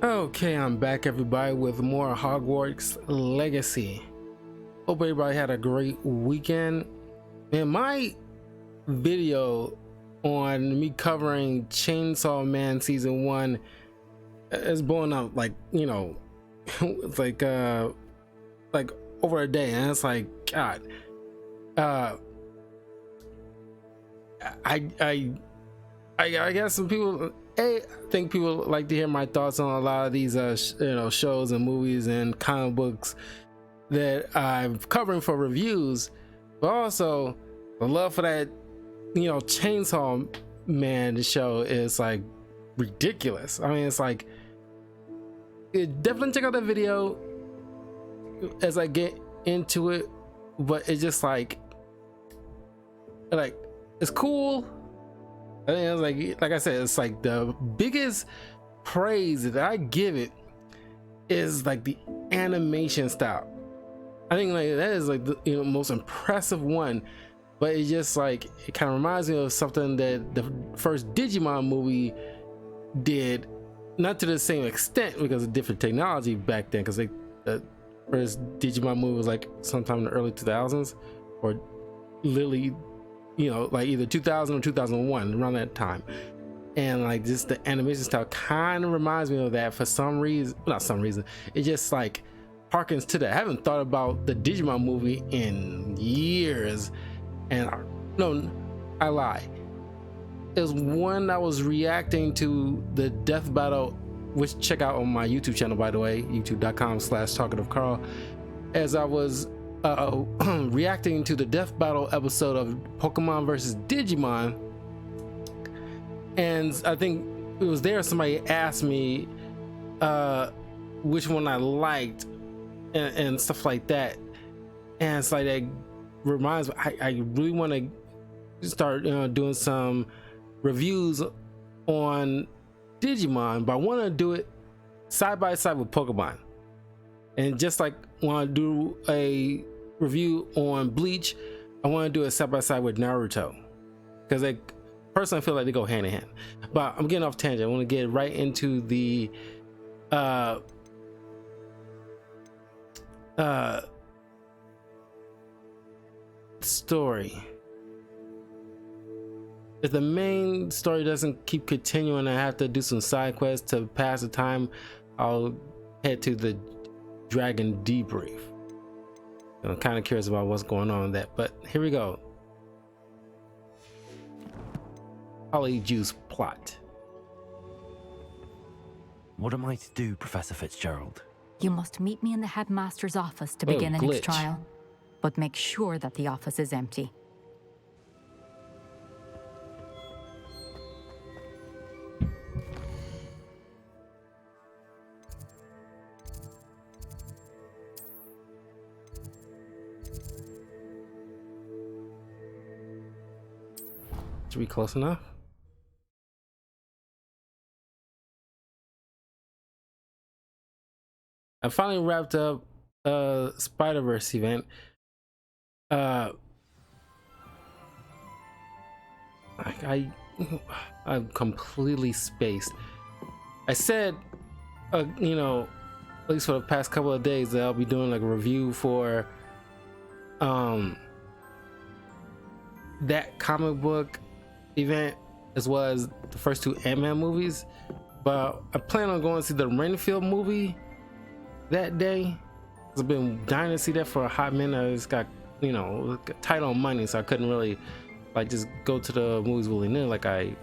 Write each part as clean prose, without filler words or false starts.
Okay, I'm back, everybody, with more Hogwarts Legacy. Hope everybody had a great weekend. Man, my video on me covering Chainsaw Man season 1 is blowing up, like, you know, it's like over a day, and it's like, God, I guess some people, I think people like to hear my thoughts on a lot of these shows and movies and comic books that I'm covering for reviews, but also the love for that, you know, Chainsaw Man show is like ridiculous. I mean, it's like, definitely check out that video as I get into it, but it's just like it's cool. I think it's like I said, it's like the biggest praise that I give it is like the animation style. I think like that is like the most impressive one, but it's just like, it kind of reminds me of something that the first Digimon movie did, not to the same extent because of different technology back then, because the first Digimon movie was like sometime in the early 2000s, or literally, you know, like either 2000 or 2001, around that time. And like just the animation style kind of reminds me of that for some reason. Not some reason, it just like harkens to that. I haven't thought about the Digimon movie in years, and I lie. It was one I was reacting to the death battle, which check out on my YouTube channel, by the way, youtube.com/talkativecarl, as I was reacting to the death battle episode of Pokemon versus Digimon. And I think it was there somebody asked me which one I liked and stuff like that, and it's like, that reminds me, I really want to start doing some reviews on Digimon, but I want to do it side by side with Pokemon, and just like want to do a review on Bleach, I want to do it side by side with Naruto, because I personally feel like they go hand in hand. But I'm getting off tangent. I want to get right into the story. If the main story doesn't keep continuing, I have to do some side quests to pass the time, I'll head to the Dragon Debrief. I'm kind of curious about what's going on with that, but here we go. Polyjuice plot. What am I to do, Professor Fitzgerald? You must meet me in the headmaster's office to begin the next glitch. trial, but make sure that the office is empty. Should be close enough. I finally wrapped up Spider-Verse event. I'm completely spaced. I said, you know, at least for the past couple of days, that I'll be doing like a review for that comic book event, as well as the first two Ant-Man movies, but I plan on going to see the Renfield movie that day. I've been dying to see that for a hot minute. I just got, you know, tight on money, so I couldn't really like just go to the movies willy-nilly like I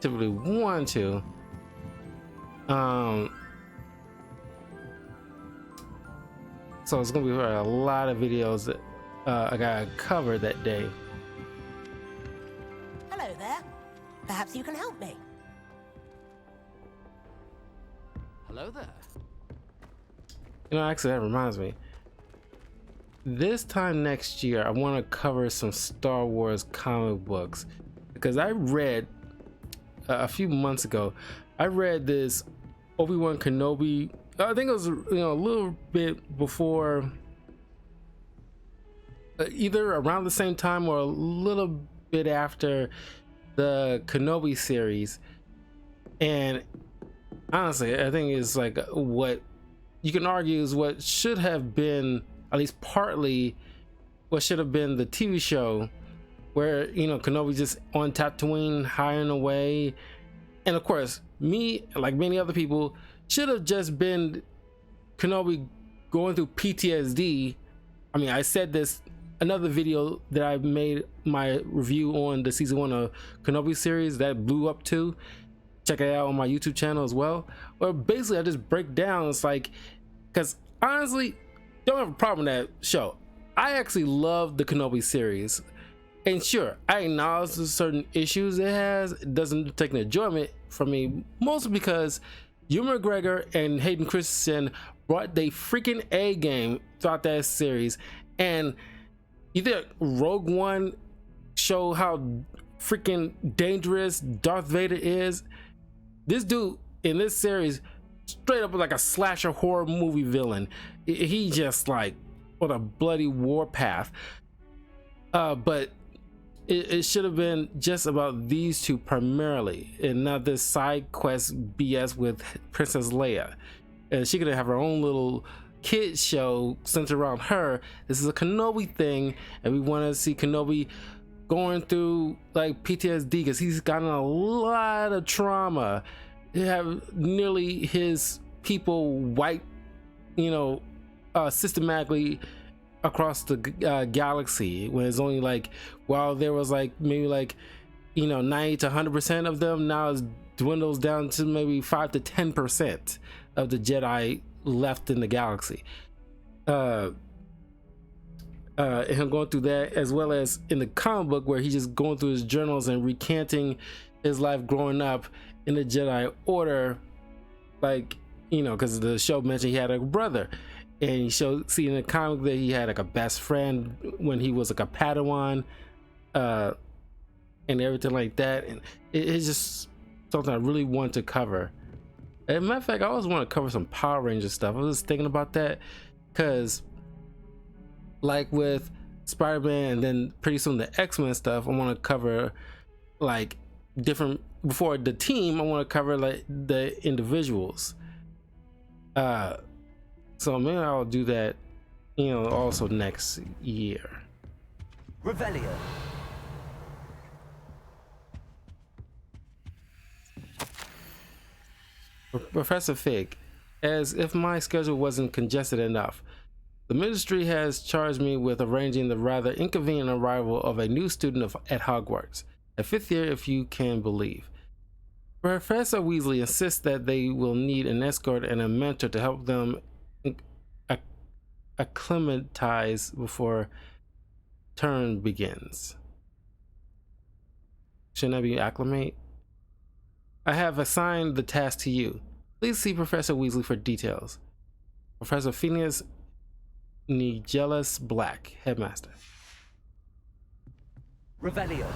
typically want to. So it's gonna be a lot of videos that I gotta cover that day. Hello there. Perhaps you can help me. Hello there. You know, actually, that reminds me. This time next year, I want to cover some Star Wars comic books, because I read a few months ago, I read this Obi-Wan Kenobi. I think it was, you know, a little bit before, either around the same time or a little bit after the Kenobi series, and honestly, I think it's like what you can argue is what should have been, at least partly, what should have been the TV show, where Kenobi just on Tatooine hiding away, and of course, me, like many other people, should have just been Kenobi going through PTSD. I mean, I said this another video that I made my review on the season 1 of Kenobi series that blew up too. Check it out on my YouTube channel as well. But basically, I just break down. It's like, because honestly, don't have a problem with that show. I actually love the Kenobi series, and sure, I acknowledge the certain issues it has. It doesn't take an enjoyment from me, mostly because Ewan McGregor and Hayden Christensen brought their freaking A game throughout that series, and either Rogue One show how freaking dangerous Darth Vader is. This dude in this series straight up like a slasher horror movie villain. He just like on a bloody warpath. But it should have been just about these two primarily, and not this side quest BS with Princess Leia. And she could have her own little kid show centered around her. This is a Kenobi thing, and we want to see Kenobi going through like PTSD because he's gotten a lot of trauma. He have nearly his people wiped, systematically across the galaxy, when it's only like, while there was like maybe like 90 to 100% of them, now it dwindles down to maybe 5 to 10% of the Jedi left in the galaxy. Him going through that, as well as in the comic book where he's just going through his journals and recanting his life growing up in the Jedi Order, like because the show mentioned he had a brother, and he see in the comic that he had like a best friend when he was like a Padawan, and everything like that. And it's just something I really want to cover. As a matter of fact, I always want to cover some Power Ranger stuff. I was just thinking about that because, like with Spider-Man and then pretty soon the X-Men stuff, I want to cover like different, before the team, I want to cover like the individuals. So maybe I'll do that, also next year. Revelio. Professor Fig, as if my schedule wasn't congested enough, the ministry has charged me with arranging the rather inconvenient arrival of a new student at Hogwarts, a 5th year if you can believe. Professor Weasley insists that they will need an escort and a mentor to help them acclimatize before term begins. Shouldn't that be acclimate? I have assigned the task to you. Please see Professor Weasley for details. Professor Phineas Nigellus Black, Headmaster. Revelio.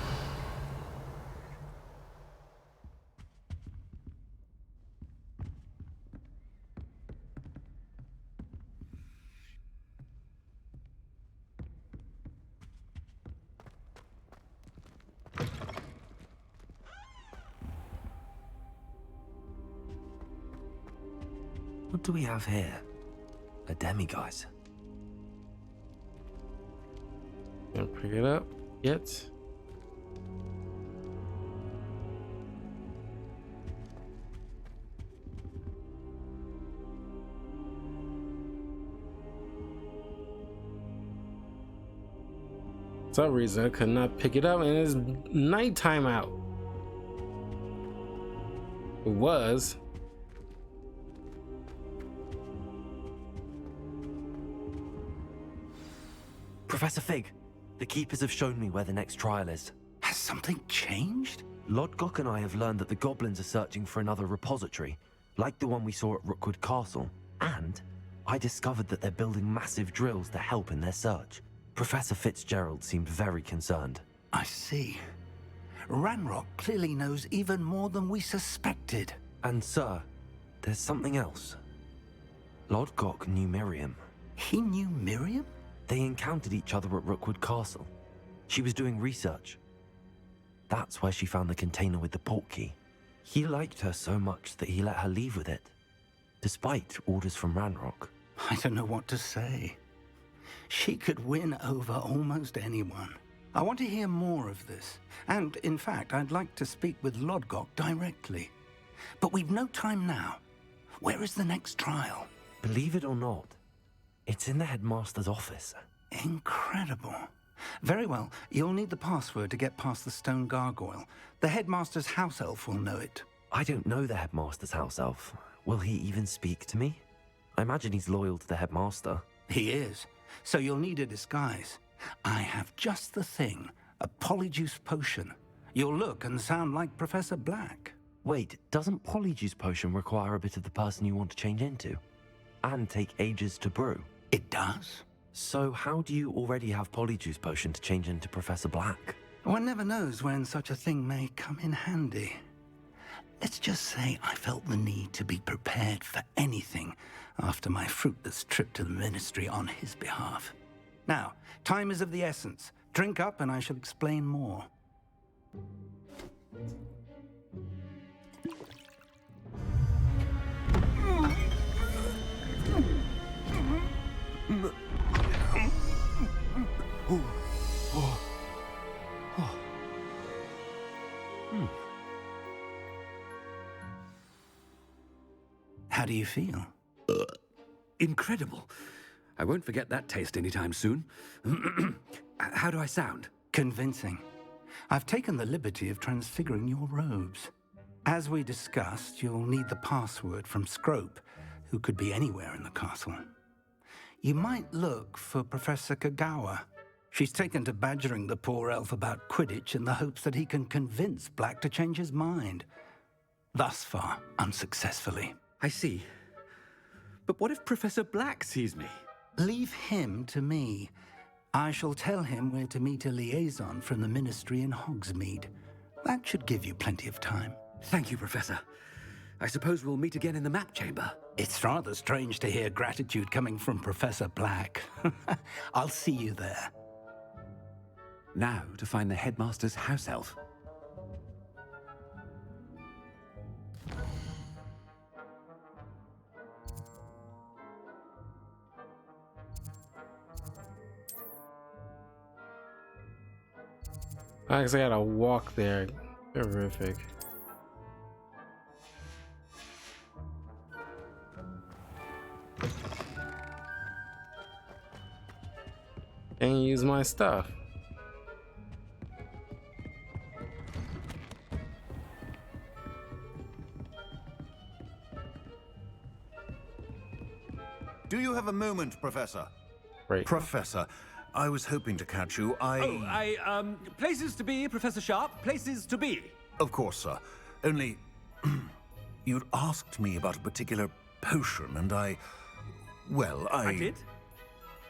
What do we have here? A demiguise. Gonna pick it up yet? For some reason I could not pick it up, and it's nighttime out. It was. Professor Fig, the Keepers have shown me where the next trial is. Has something changed? Lodgok and I have learned that the goblins are searching for another repository, like the one we saw at Rookwood Castle. And I discovered that they're building massive drills to help in their search. Professor Fitzgerald seemed very concerned. I see. Ranrock clearly knows even more than we suspected. And sir, there's something else. Lodgok knew Miriam. He knew Miriam? They encountered each other at Rookwood Castle. She was doing research. That's where she found the container with the port key. He liked her so much that he let her leave with it, despite orders from Ranrock. I don't know what to say. She could win over almost anyone. I want to hear more of this. And, in fact, I'd like to speak with Lodgok directly. But we've no time now. Where is the next trial? Believe it or not, it's in the headmaster's office. Incredible. Very well. You'll need the password to get past the stone gargoyle. The headmaster's house elf will know it. I don't know the headmaster's house elf. Will he even speak to me? I imagine he's loyal to the headmaster. He is. So you'll need a disguise. I have just the thing. A polyjuice potion. You'll look and sound like Professor Black. Wait, doesn't Polyjuice Potion require a bit of the person you want to change into? And take ages to brew? It does? So how do you already have Polyjuice Potion to change into Professor Black? One never knows when such a thing may come in handy. Let's just say I felt the need to be prepared for anything after my fruitless trip to the Ministry on his behalf. Now, time is of the essence. Drink up and I shall explain more. How do you feel? Incredible. I won't forget that taste anytime soon. How do I sound? Convincing. I've taken the liberty of transfiguring your robes. As we discussed, you'll need the password from Scrope, who could be anywhere in the castle. You might look for Professor Kagawa. She's taken to badgering the poor elf about Quidditch in the hopes that he can convince Black to change his mind. Thus far, unsuccessfully. I see. But what if Professor Black sees me? Leave him to me. I shall tell him where to meet a liaison from the Ministry in Hogsmeade. That should give you plenty of time. Thank you, Professor. I suppose we'll meet again in the map chamber. It's rather strange to hear gratitude coming from Professor Black. I'll see you there. Now to find the headmaster's house elf. I actually gotta walk there. Terrific. Can't use my stuff. Do you have a moment, Professor? Right. Professor, I was hoping to catch you. Places to be, Professor Sharp. Places to be. Of course, sir. Only... you'd asked me about a particular potion, and I did?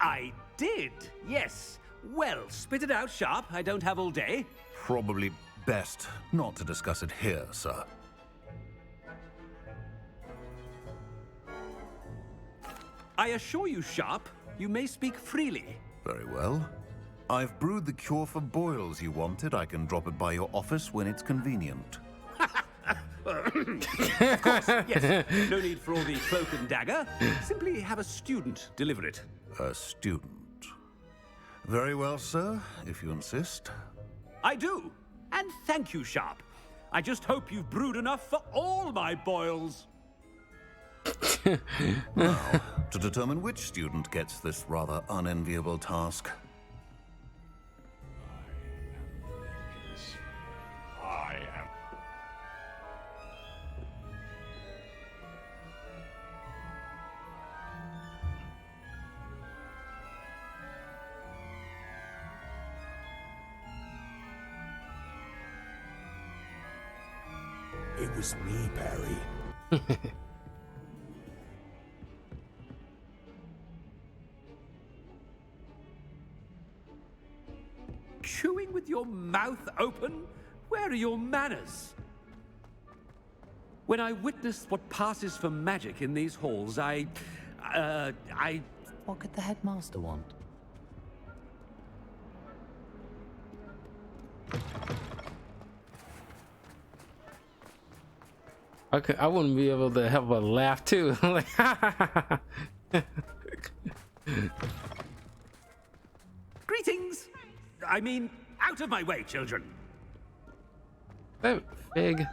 I did, yes. Well, spit it out, Sharp. I don't have all day. Probably best not to discuss it here, sir. I assure you, Sharp, you may speak freely. Very well. I've brewed the cure for boils you wanted. I can drop it by your office when it's convenient. Of course, yes. No need for all the cloak and dagger. Simply have a student deliver it. A student. Very well, sir, if you insist. I do. And thank you, Sharp. I just hope you've brewed enough for all my boils. Now, to determine which student gets this rather unenviable task. It was me, Barry. Chewing with your mouth open? Where are your manners? When I witnessed what passes for magic in these halls, I... What could the headmaster want? I wouldn't be able to help but laugh too. Like, Greetings! I mean, out of my way, children. that Fig.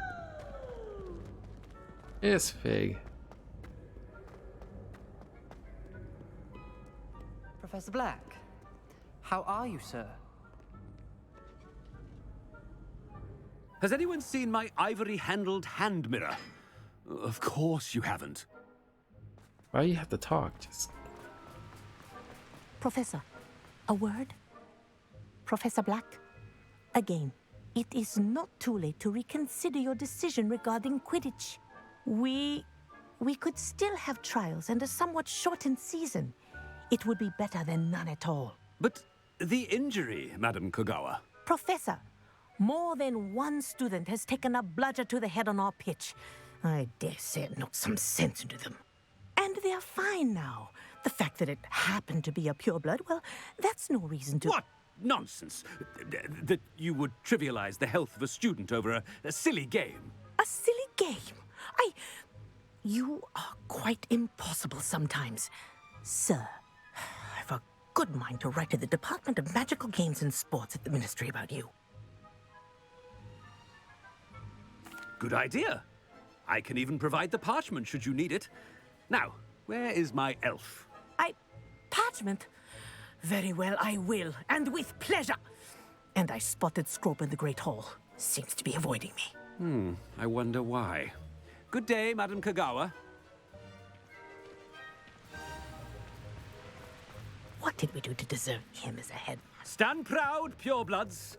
It's Fig. Professor Black, how are you, sir? Has anyone seen my ivory-handled hand mirror? Of course you haven't. Why you have to talk? Just Professor, a word? Professor Black? Again, it is not too late to reconsider your decision regarding Quidditch. We could still have trials and a somewhat shortened season. It would be better than none at all. But the injury, Madam Kogawa. Professor, more than one student has taken a bludger to the head on our pitch. I dare say it knocked some sense into them. And they are fine now. The fact that it happened to be a pureblood, well, that's no reason to... What nonsense! That you would trivialize the health of a student over a silly game. A silly game? You are quite impossible sometimes. Sir, I've a good mind to write to the Department of Magical Games and Sports at the Ministry about you. Good idea. I can even provide the parchment should you need it. Now, where is my elf? Parchment? Very well, I will, and with pleasure. And I spotted Scrope in the Great Hall. Seems to be avoiding me. I wonder why. Good day, Madam Kogawa. What did we do to deserve him as a headmaster? Stand proud, purebloods.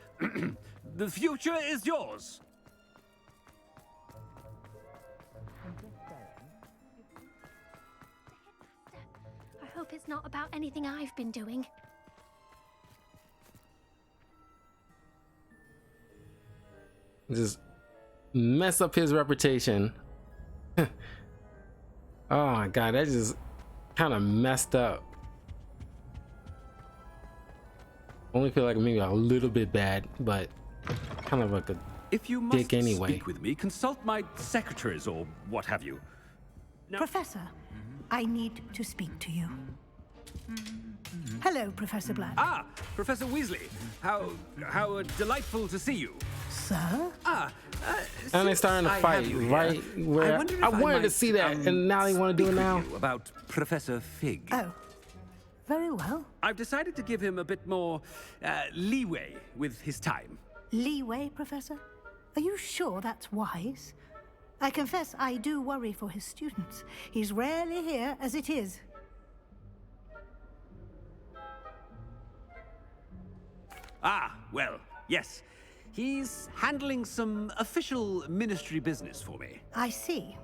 The future is yours. I hope it's not about anything I've been doing. just mess up his reputation. Oh my god, that just kind of messed up. Only feel like maybe a little bit bad, but kind of like a If you must dick anyway. speak with me, consult my secretaries or what have you. No. Professor, I need to speak to you. Hello, Professor Black. Ah, Professor Weasley. How delightful to see you. Sir? And they're starting to fight right where I wanted to see that, and now they want to do it now. About Professor Fig. Oh, very well. I've decided to give him a bit more leeway with his time. Leeway, Professor? Are you sure that's wise? I confess I do worry for his students. He's rarely here as it is. Ah, well, yes. He's handling some official ministry business for me. I see.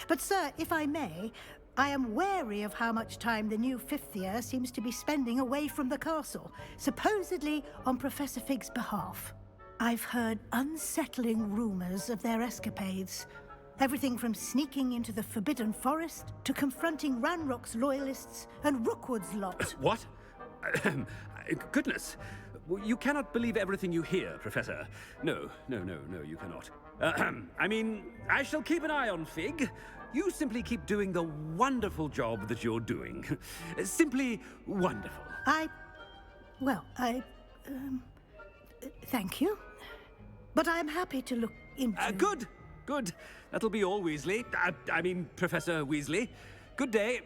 But, sir, if I may, I am wary of how much time the new fifth year seems to be spending away from the castle, supposedly on Professor Fig's behalf. I've heard unsettling rumors of their escapades. Everything from sneaking into the Forbidden Forest to confronting Ranrock's loyalists and Rookwood's lot. What? Goodness. You cannot believe everything you hear, Professor. No, you cannot. I mean, I shall keep an eye on Fig. You simply keep doing the wonderful job that you're doing. Simply wonderful. Thank you. But I'm happy to look into... Good. That'll be all, Weasley. I mean, Professor Weasley. Good day.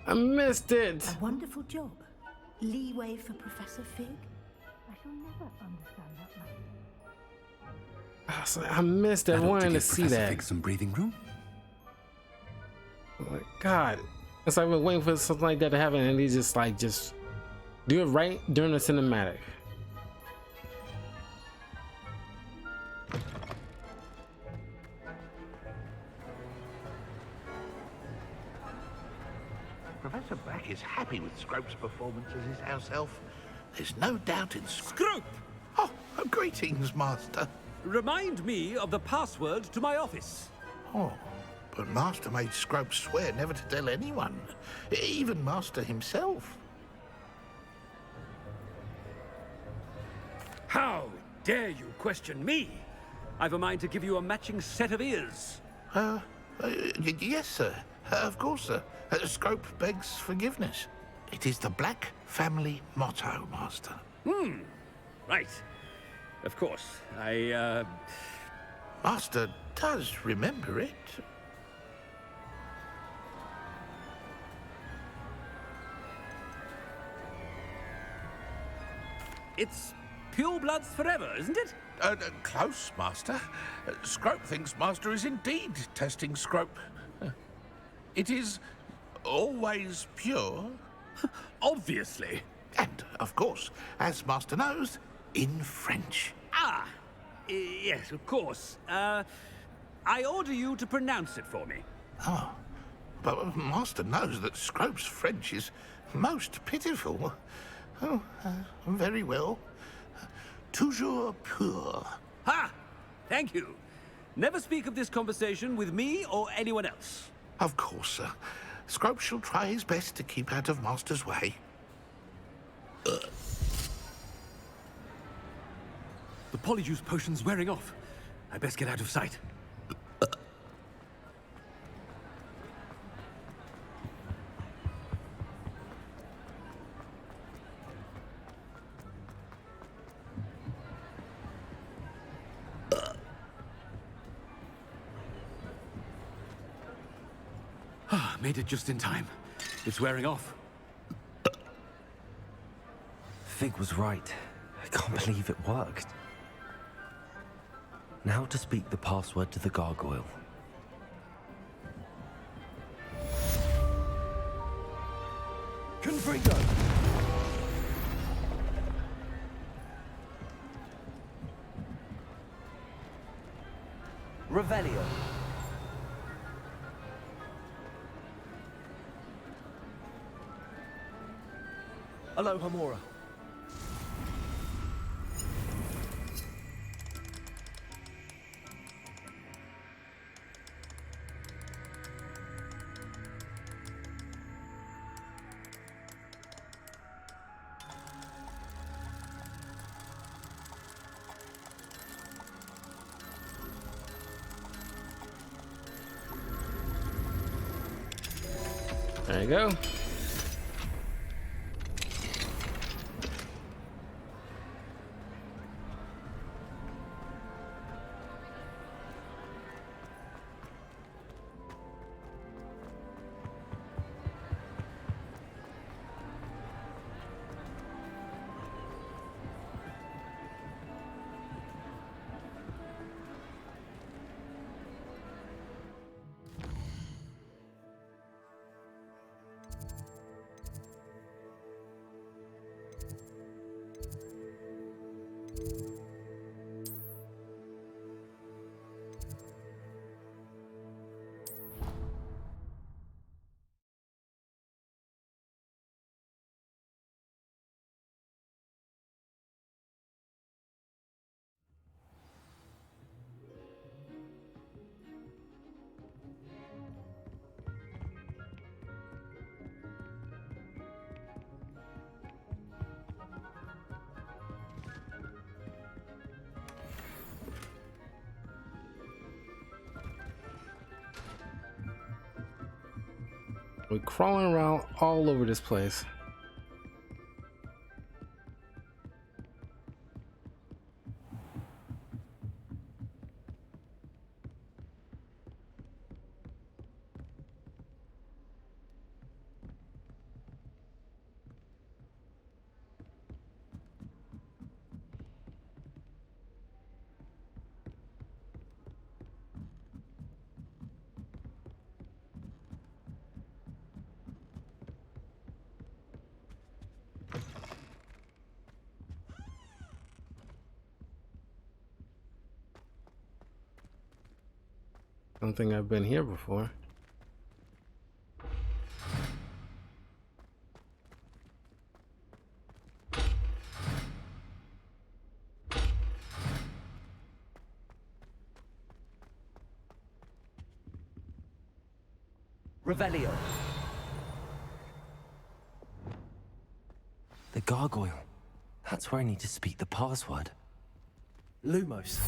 I missed it. A wonderful job. Leeway for Professor Fig. I shall never understand that man. I missed it. I wanted to see that. Fig some breathing room. Oh my god. It's like we're waiting for something like that to happen, and they just do it right during the cinematic. Professor Black is happy with Scrope's performance as his house elf. There's no doubt in Scrope! Oh, greetings, Master. Remind me of the password to my office. Oh, but Master made Scrope swear never to tell anyone, even Master himself. How dare you question me? I've a mind to give you a matching set of ears. Yes, sir. Of course, sir. Scrope begs forgiveness. It is the Black family motto, Master. Right. Of course. Master does remember it. It's pure bloods forever, isn't it? Close, Master. Scrope thinks Master is indeed testing Scrope. It is always pure. Obviously. And, of course, as Master knows, in French. Ah! Yes, of course. I order you to pronounce it for me. Oh, but Master knows that Scrope's French is most pitiful. Oh, very well. Toujours pur. Ha! Thank you. Never speak of this conversation with me or anyone else. Of course, sir. Scrope shall try his best to keep out of Master's way. The polyjuice potion's wearing off. I best get out of sight. Made it just in time. It's wearing off. Fig was right. I can't believe it worked. Now to speak the password to the gargoyle. Confringo! Revelio. Alohomora. There you go. We're crawling around all over this place. I don't think I've been here before. Revelio. The gargoyle. That's where I need to speak the password. Lumos.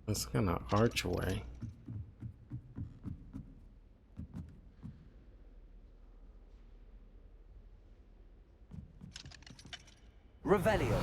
It's gonna archway. Revelio.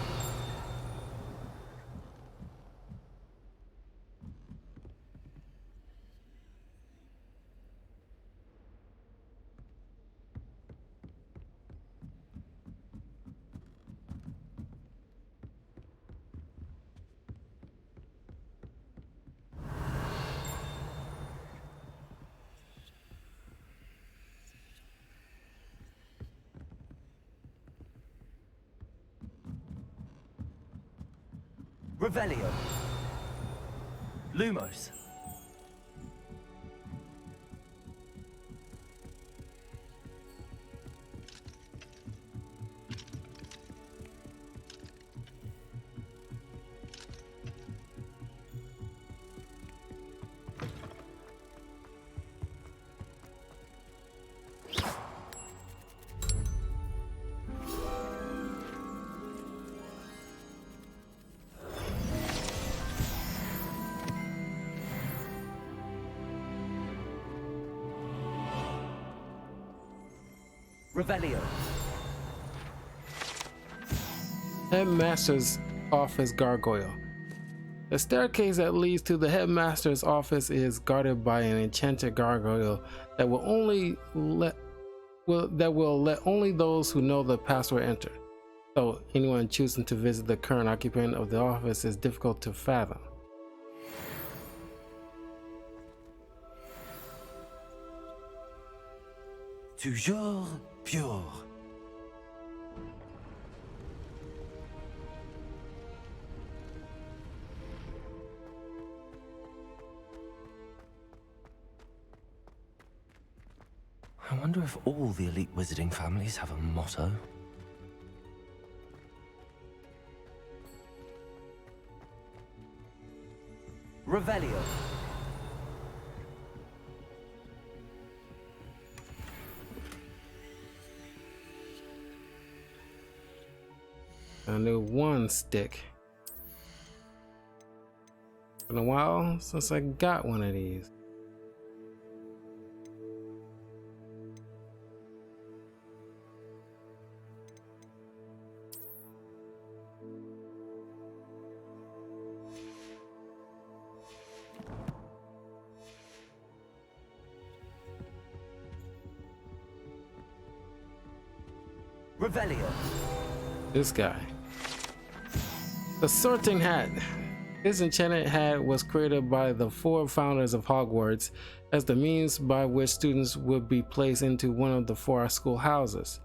Revelio. Lumos. Revelio. Headmaster's office gargoyle. The staircase that leads to the headmaster's office is guarded by an enchanted gargoyle that will let only those who know the password enter. So anyone choosing to visit the current occupant of the office is difficult to fathom. Toujours pure. I wonder if all the elite wizarding families have a motto. Revelio. I knew one stick. Been a while since I got one of these. Revelio. This guy. The sorting hat. This enchanted hat was created by the 4 founders of Hogwarts as the means by which students would be placed into one of the 4 school houses.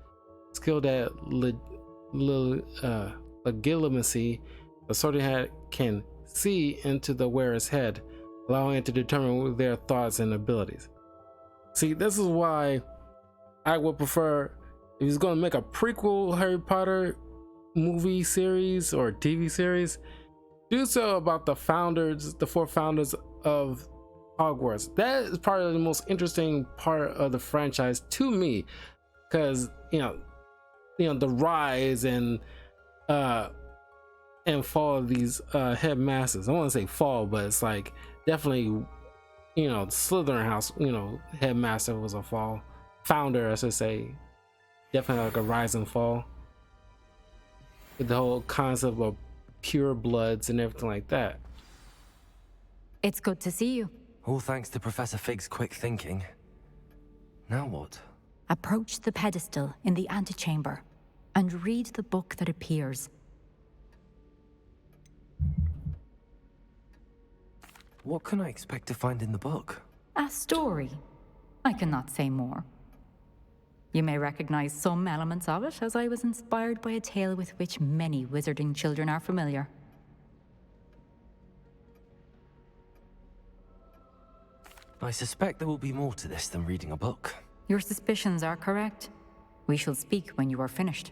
Skilled at legitimacy, the sorting hat can see into the wearer's head, allowing it to determine their thoughts and abilities. See, this is why I would prefer, if he's going to make a prequel Harry Potter movie series or TV series, do so about the founders, the 4 founders of Hogwarts. That is probably the most interesting part of the franchise to me, because you know the rise and fall of these headmasters. I want to say fall, but it's like definitely the Slytherin house. Headmaster was a fall. Founder, I should say, definitely like a rise and fall. With the whole concept of pure bloods and everything like that. It's good to see you. All thanks to Professor Fig's quick thinking. Now what? Approach the pedestal in the antechamber and read the book that appears. What can I expect to find in the book? A story. I cannot say more. You may recognize some elements of it, as I was inspired by a tale with which many wizarding children are familiar. I suspect there will be more to this than reading a book. Your suspicions are correct. We shall speak when you are finished.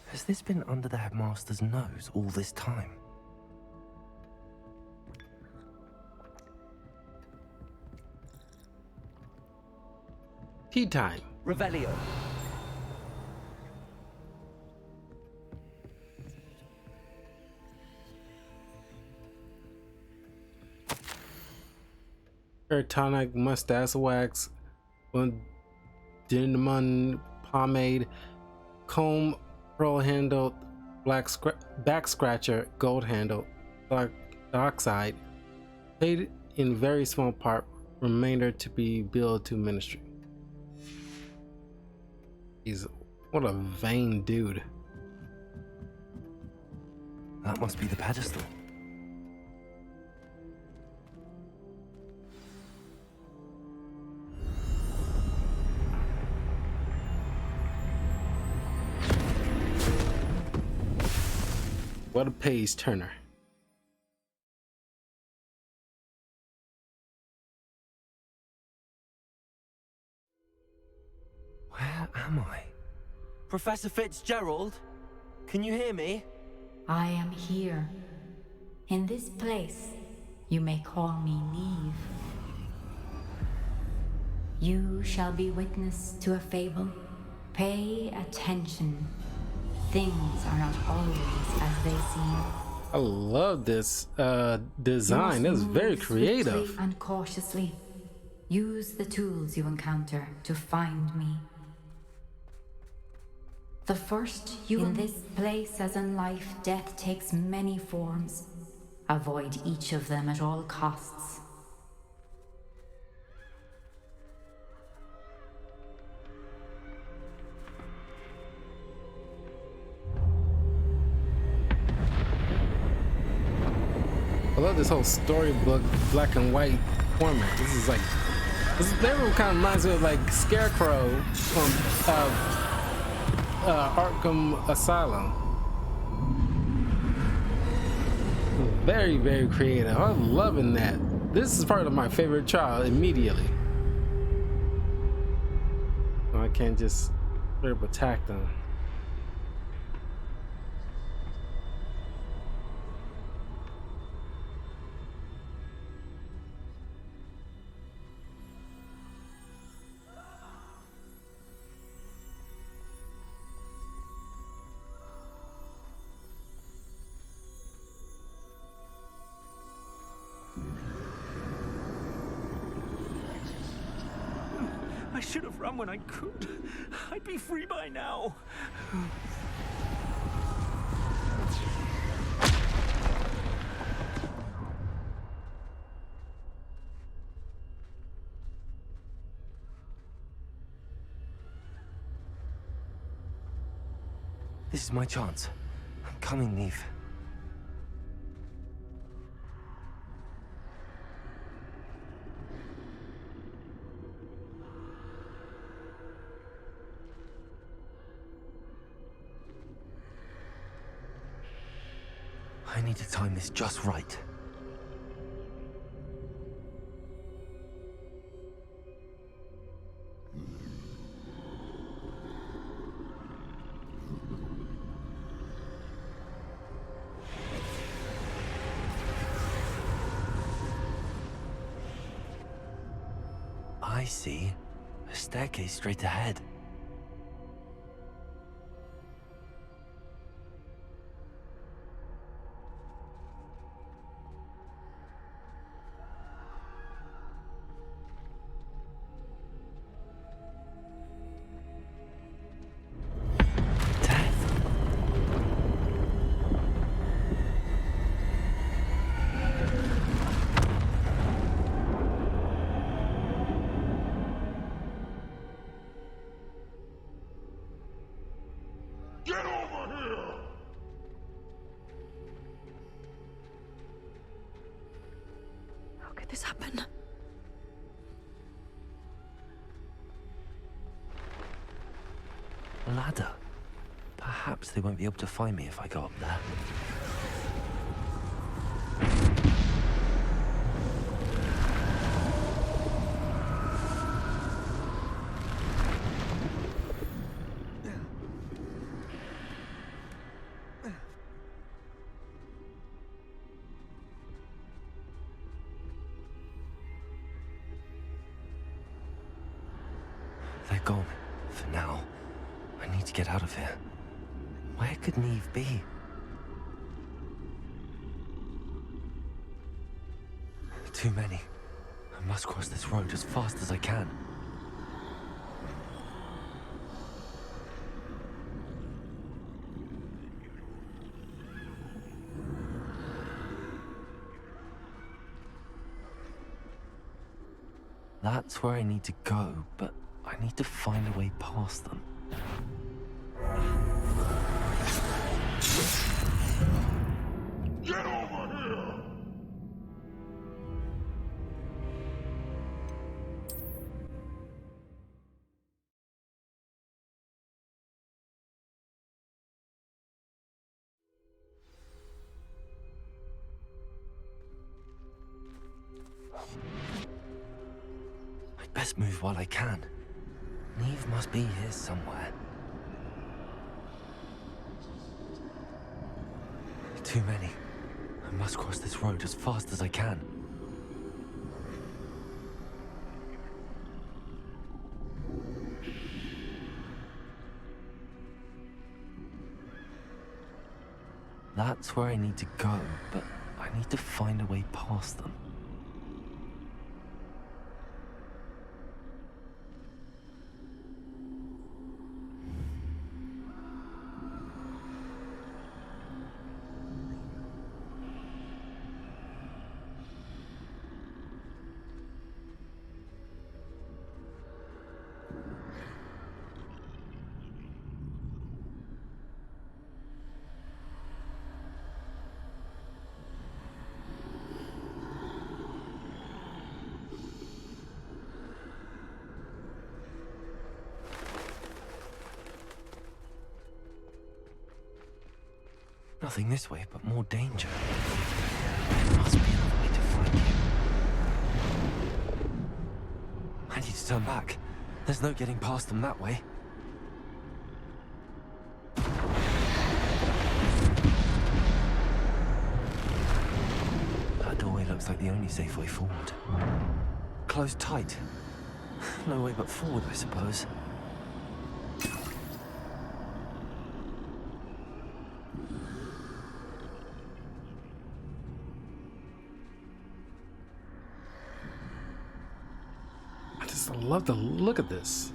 Has this been under the headmaster's nose all this time? Tea time. Revelio. hair tonic, mustache wax, cinnamon pomade, comb, pearl handled, back scratcher, gold handled, dioxide, paid in very small part, remainder to be billed to ministry. What a vain dude. That must be the pedestal. What a page turner. Where am I? Professor Fitzgerald? Can you hear me? I am here. In this place, you may call me Neve. You shall be witness to a fable. Pay attention. Things are not always as they seem. I love this design. It's very creative. Swiftly and cautiously. Use the tools you encounter to find me. The first in this place, as in life, death takes many forms. Avoid each of them at all costs. I love this whole storybook black and white format. This kind of reminds me of like Scarecrow from Arkham Asylum. Very, very creative. I'm loving that. This is part of my favorite trial immediately. I can't just straight up attack them. I should have run when I could. I'd be free by now. This is my chance. I'm coming, Neve. I need to time this just right. I see. A staircase straight ahead. This happened. A ladder. Perhaps they won't be able to find me if I go up there. They're gone. For now. I need to get out of here. Where could Neve be? Too many. I must cross this road as fast as I can. That's where I need to go, but I need to find a way past them. Get over here! I'd best move while I can. Neve must be here somewhere. Too many. I must cross this road as fast as I can. That's where I need to go, but I need to find a way past them. Nothing this way, but more danger. There must be another way to find you. I need to turn back. There's no getting past them that way. That doorway looks like the only safe way forward. Closed tight. No way but forward, I suppose. I love the look of this.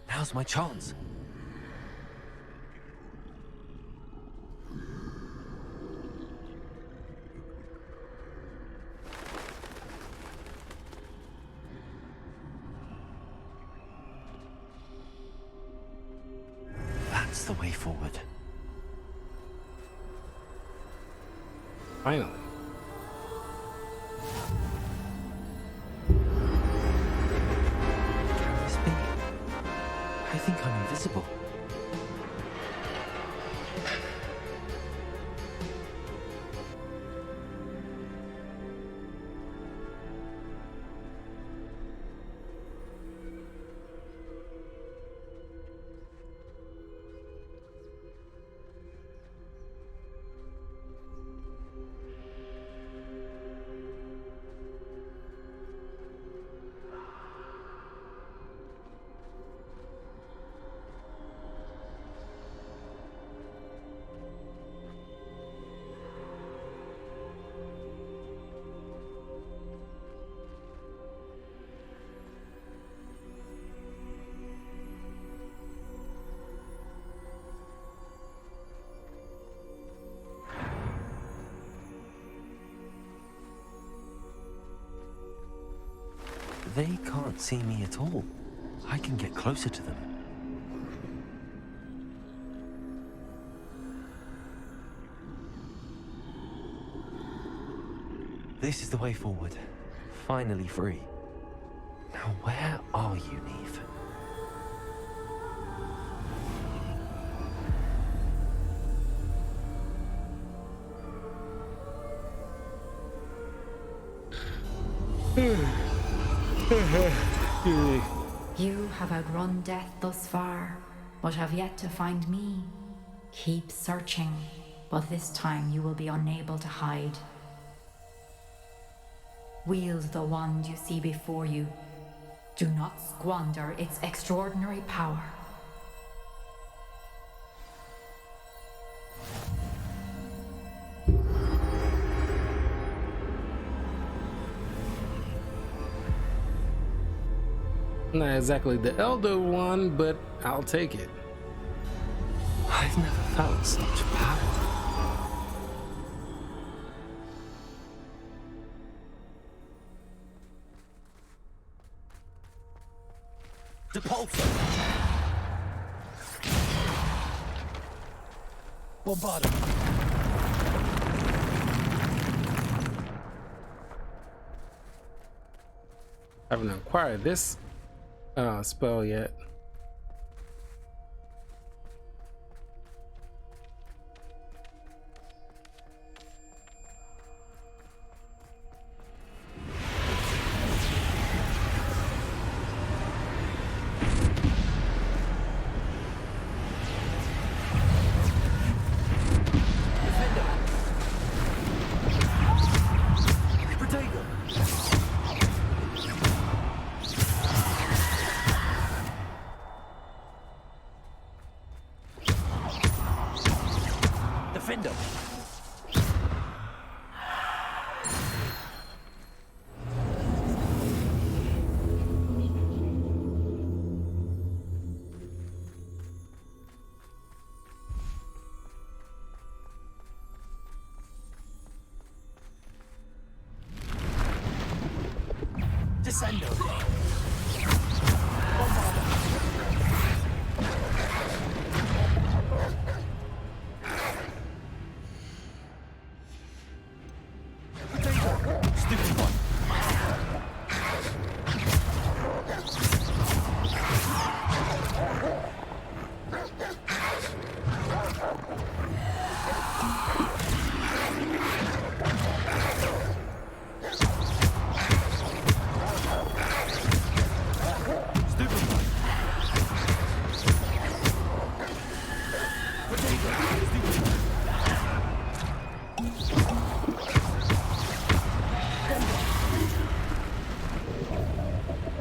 Now's my chance. That's the way forward. Finally. Can this be? I think I'm invisible. They can't see me at all. I can get closer to them. This is the way forward. Finally free. Now where are you, Neve? You have outrun death thus far, but have yet to find me. Keep searching, but this time you will be unable to hide. Wield the wand you see before you. Do not squander its extraordinary power. Not exactly the Elder one, but I'll take it. I've never felt such power. Depulso! Bombarda! I haven't acquired this spell yet. Defender! Descendo!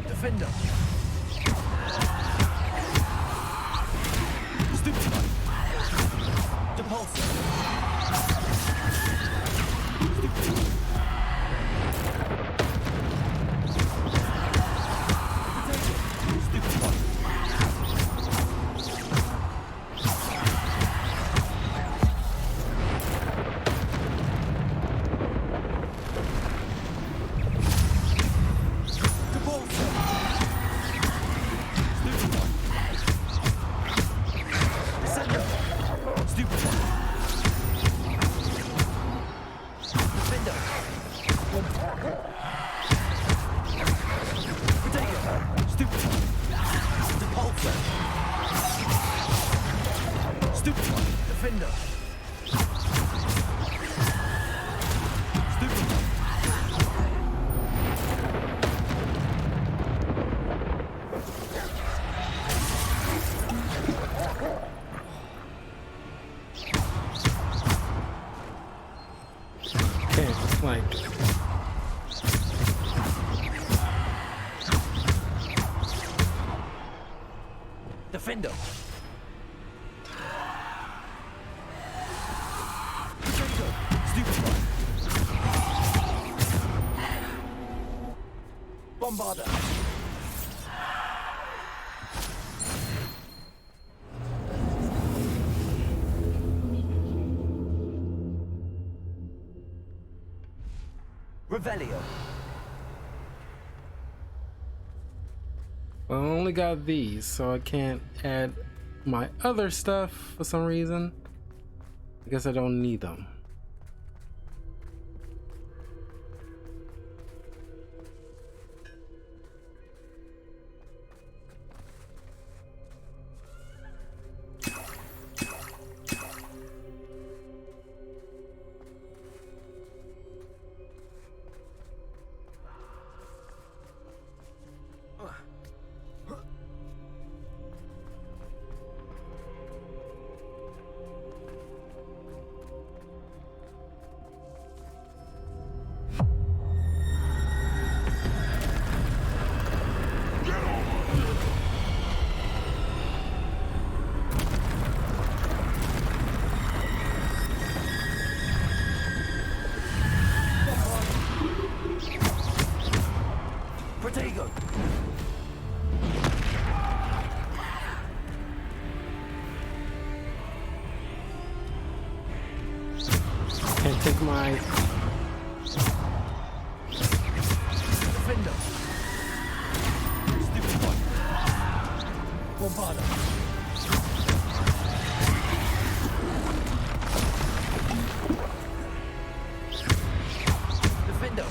Defender! Stupid! Depulso! Defender! Stupid! Bombarda! Revelio! I only got these, so I can't add my other stuff for some reason. I guess I don't need them. take my... Defender. Stupid one. Bombarda. Defender.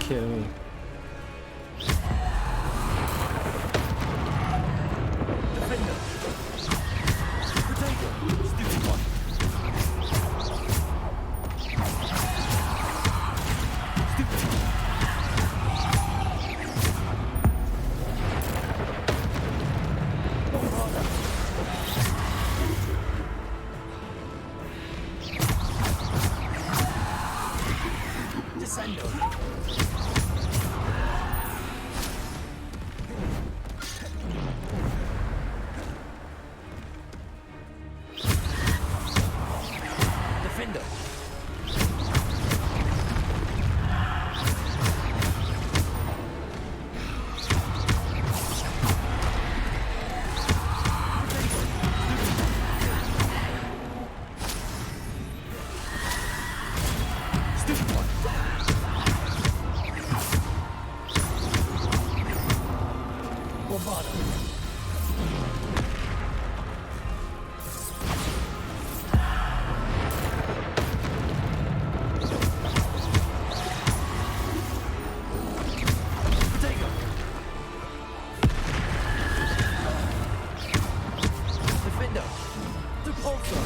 Kidding me. Defender. Potato. Stupid one. Stupid one. Bombarda. Descendo. Defender. Stupid one. Bombarda. Potato. Defender. Repulsor.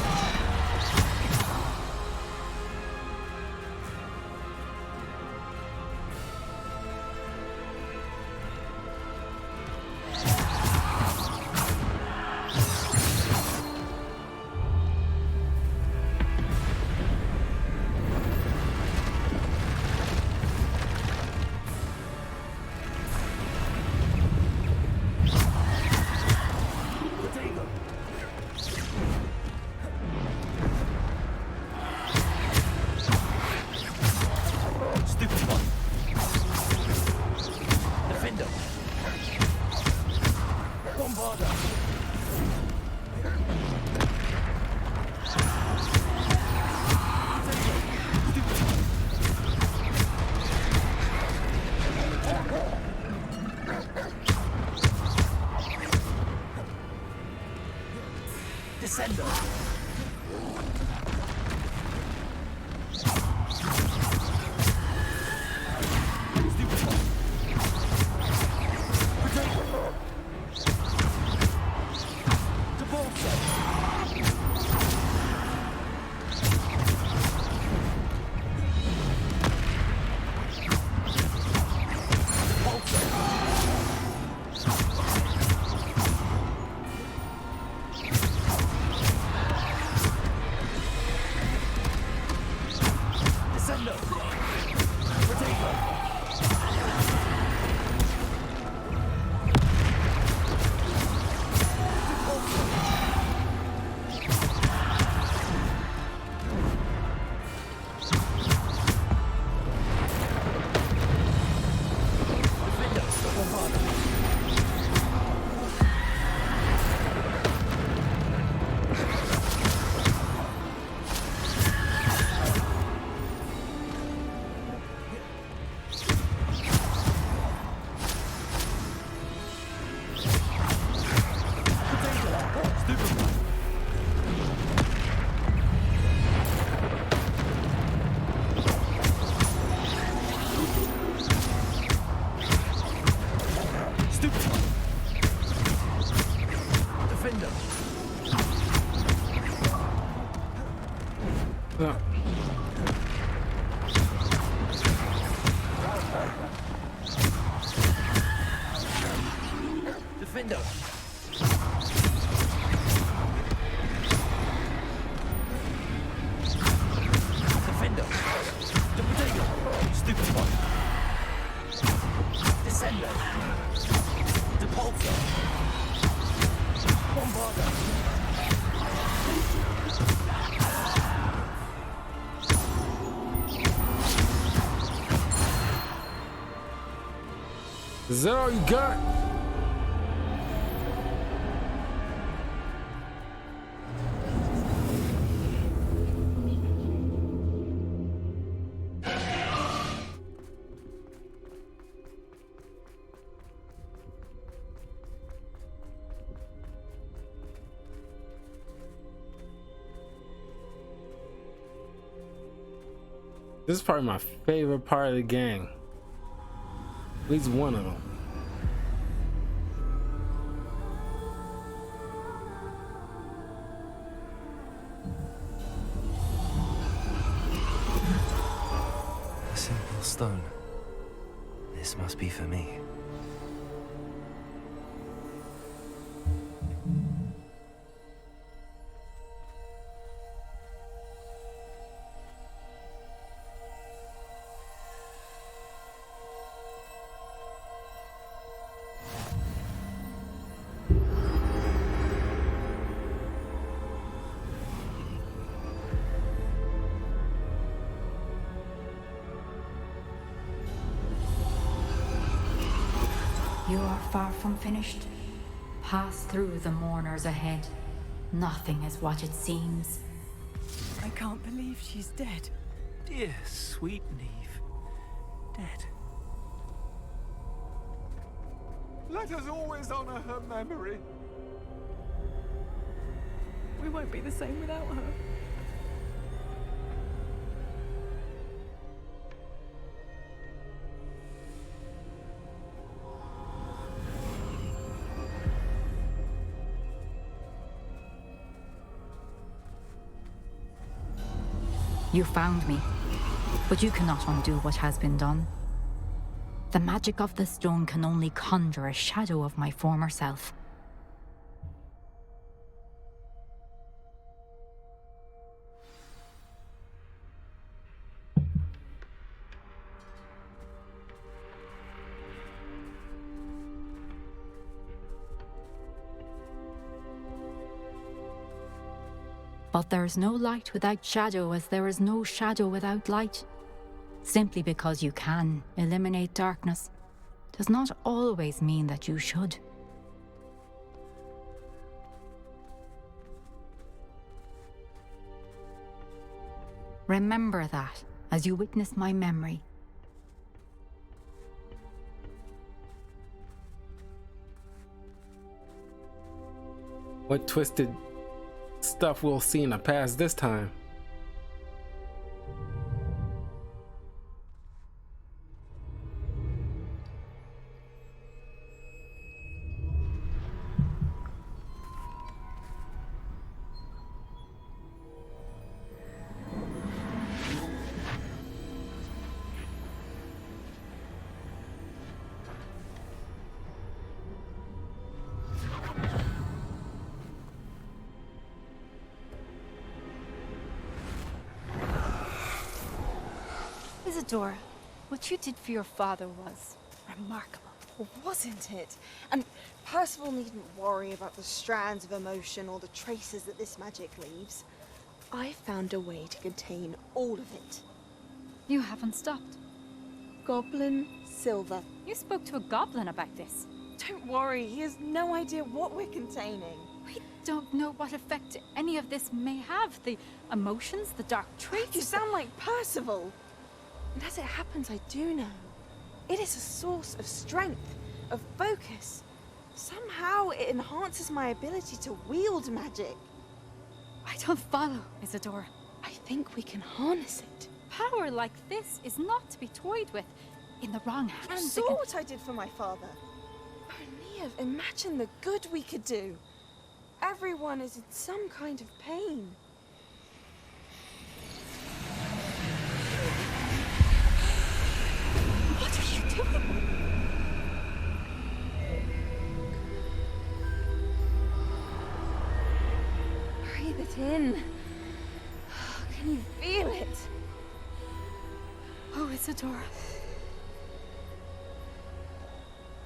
Potato. Stupid one. Defender. Bombarda. Stupid one. Descender. Stupid one. Potato. Repulsor. Repulsor. Defender! Defender! The potato! Stupid one! Descender! Depulsor! Bombarder! Is that all you got? This is probably my favorite part of the game. At least one of them. A simple stone. This must be for me. You are far from finished. Pass through the mourners ahead. Nothing is what it seems. I can't believe she's dead. Dear, sweet Neve. Dead. Let us always honor her memory. We won't be the same without her. You found me, but you cannot undo what has been done. The magic of the stone can only conjure a shadow of my former self. But there is no light without shadow, as there is no shadow without light. Simply because you can eliminate darkness does not always mean that you should. Remember that as you witness my memory. What twisted stuff we'll see in the past this time? Isadora, what you did for your father was remarkable, wasn't it? And Percival needn't worry about the strands of emotion or the traces that this magic leaves. I found a way to contain all of it. You haven't stopped. Goblin Silver. You spoke to a goblin about this. Don't worry, he has no idea what we're containing. We don't know what effect any of this may have. The emotions, the dark traits. You sound like Percival. And as it happens, I do know. It is a source of strength, of focus. Somehow it enhances my ability to wield magic. I don't follow, Isadora. I think we can harness it. Power like this is not to be toyed with. In the wrong hands. You saw what I did for my father. Oh, Neve, imagine the good we could do. Everyone is in some kind of pain. What are you doing? in. Can you feel it? Oh, Isadora.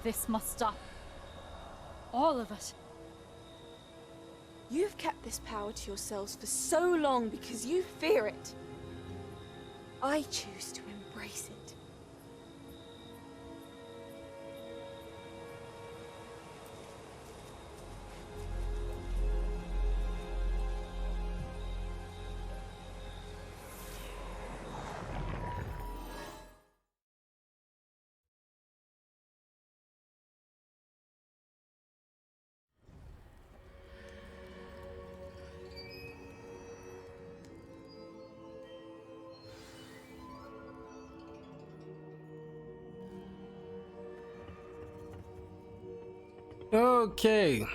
This must stop. All of it. You've kept this power to yourselves for so long because you fear it. I choose to embrace it. Okay.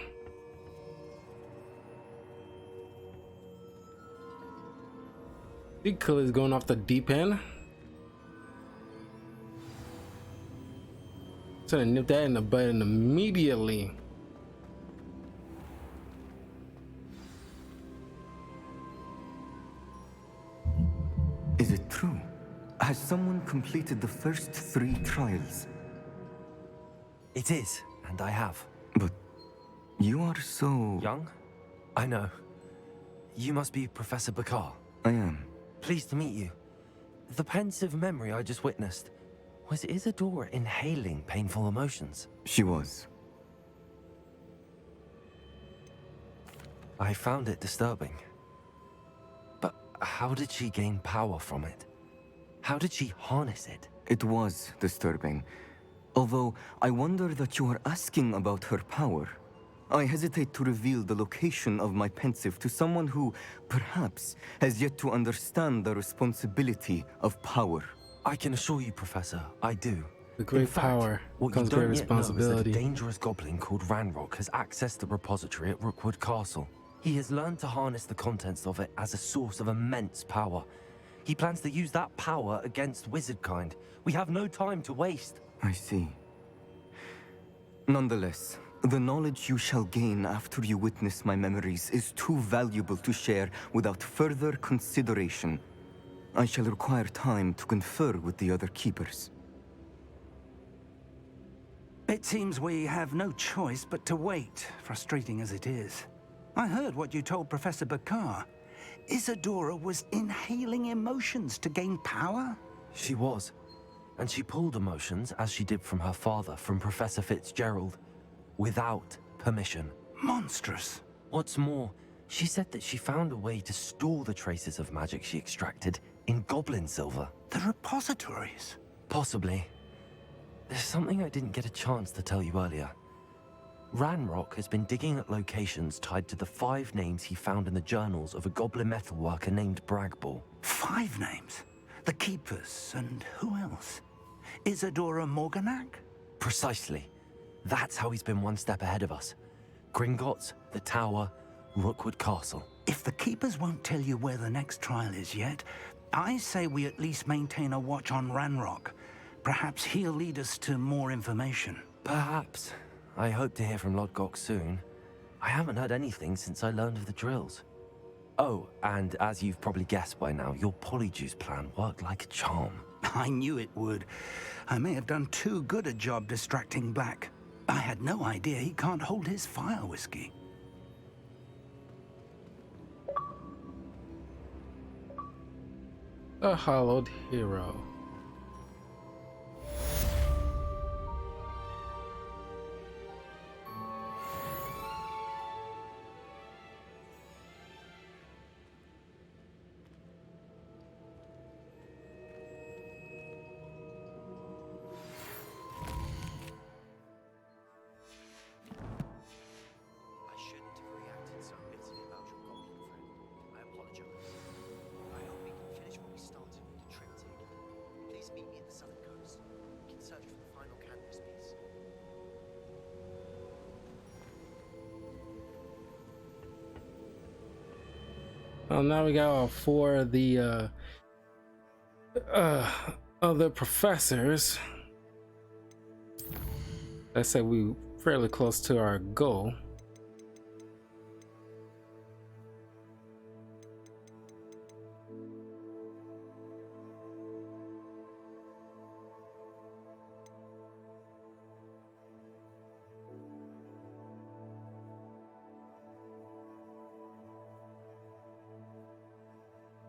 Big Kill is going off the deep end. So I nip that in the button immediately. Is it true? Has someone completed the first 3 trials? It is, and I have. But you are so... Young? I know. You must be Professor Bakar. I am. Pleased to meet you. The pensive memory I just witnessed, was Isadora inhaling painful emotions? She was. I found it disturbing. But how did she gain power from it? How did she harness it? It was disturbing. Although, I wonder that you are asking about her power. I hesitate to reveal the location of my pensive to someone who, perhaps, has yet to understand the responsibility of power. I can assure you, Professor, I do. With great power comes great responsibility. A dangerous goblin called Ranrock has accessed the repository at Rookwood Castle. He has learned to harness the contents of it as a source of immense power. He plans to use that power against wizardkind. We have no time to waste. I see. Nonetheless, the knowledge you shall gain after you witness my memories is too valuable to share without further consideration. I shall require time to confer with the other keepers. It seems we have no choice but to wait, frustrating as it is. I heard what you told Professor Bakar. Isadora was inhaling emotions to gain power? She was. And she pulled emotions, as she did from her father, from Professor Fitzgerald, without permission. Monstrous. What's more, she said that she found a way to store the traces of magic she extracted in goblin silver. The repositories? Possibly. There's something I didn't get a chance to tell you earlier. Ranrock has been digging at locations tied to the 5 names he found in the journals of a goblin metalworker named Bragball. 5 names? The Keepers, and who else? Isadora Morganac? Precisely. That's how he's been one step ahead of us. Gringotts, the Tower, Rookwood Castle. If the Keepers won't tell you where the next trial is yet, I say we at least maintain a watch on Ranrock. Perhaps he'll lead us to more information. Perhaps. I hope to hear from Lodgok soon. I haven't heard anything since I learned of the drills. Oh, and as you've probably guessed by now, your polyjuice plan worked like a charm. I knew it would. I may have done too good a job distracting Black. I had no idea he can't hold his fire whiskey. A hollowed hero. Well, now we got all 4 of the other professors. I said we fairly close to our goal.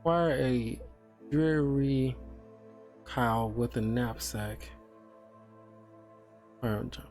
Acquire a dreary cow with a knapsack. Fire jump.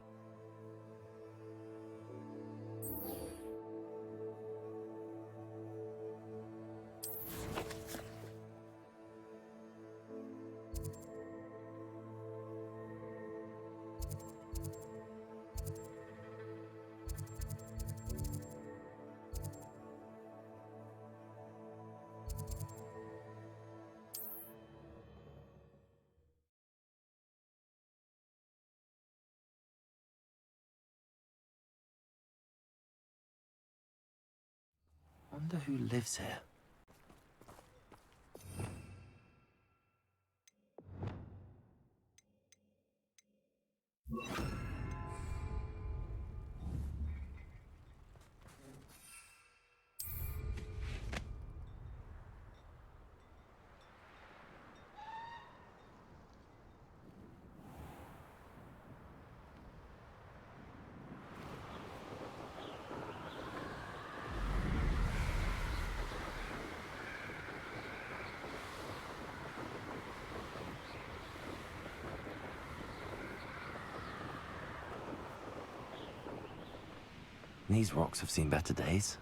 Wonder who lives here. These rocks have seen better days.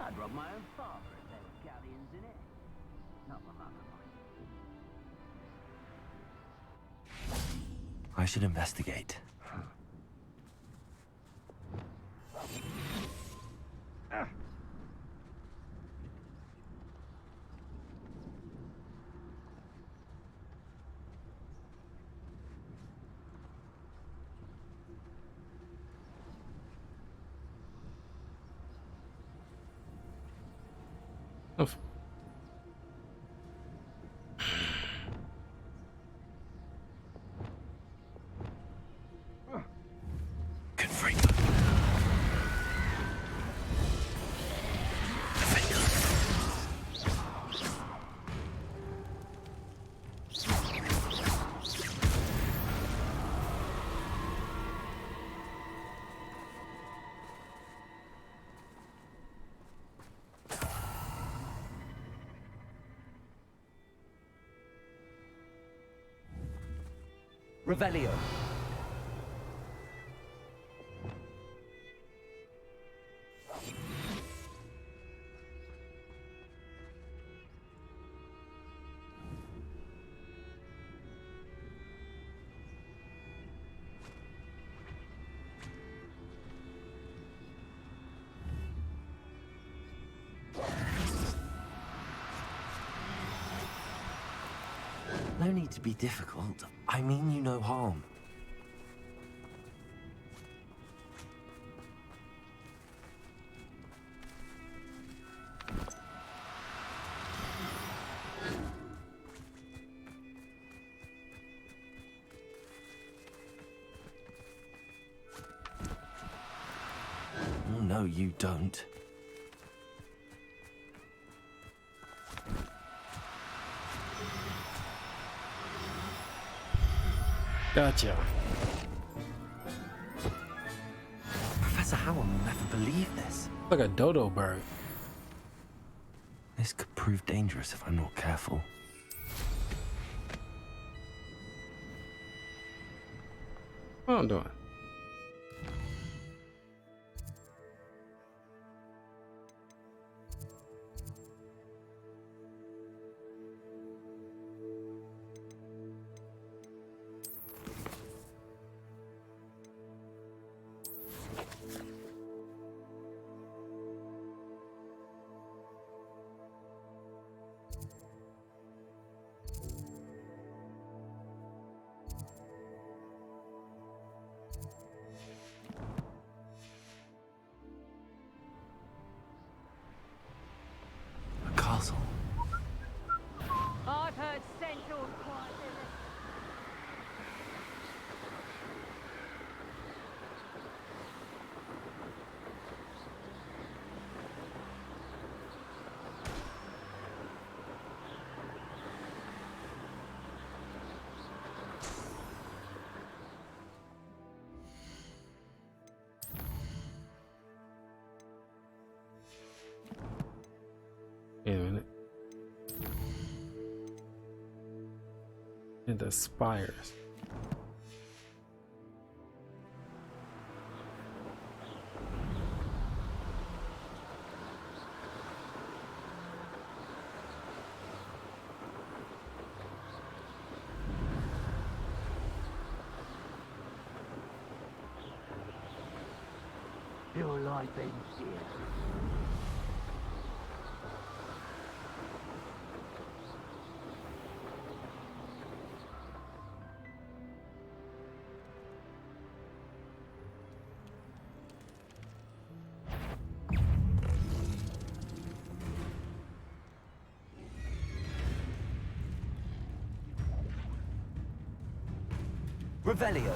I'd rob my own father if there were galleons in it. Not my mother, mind. I should investigate. Of Revelio. No need to be difficult. I mean you no harm. Oh, no, you don't. gotcha. Professor Howell will never believe this. Like a dodo bird. This could prove dangerous if I'm not careful. What am I doing? and the spires. Your life ends here. Revelio.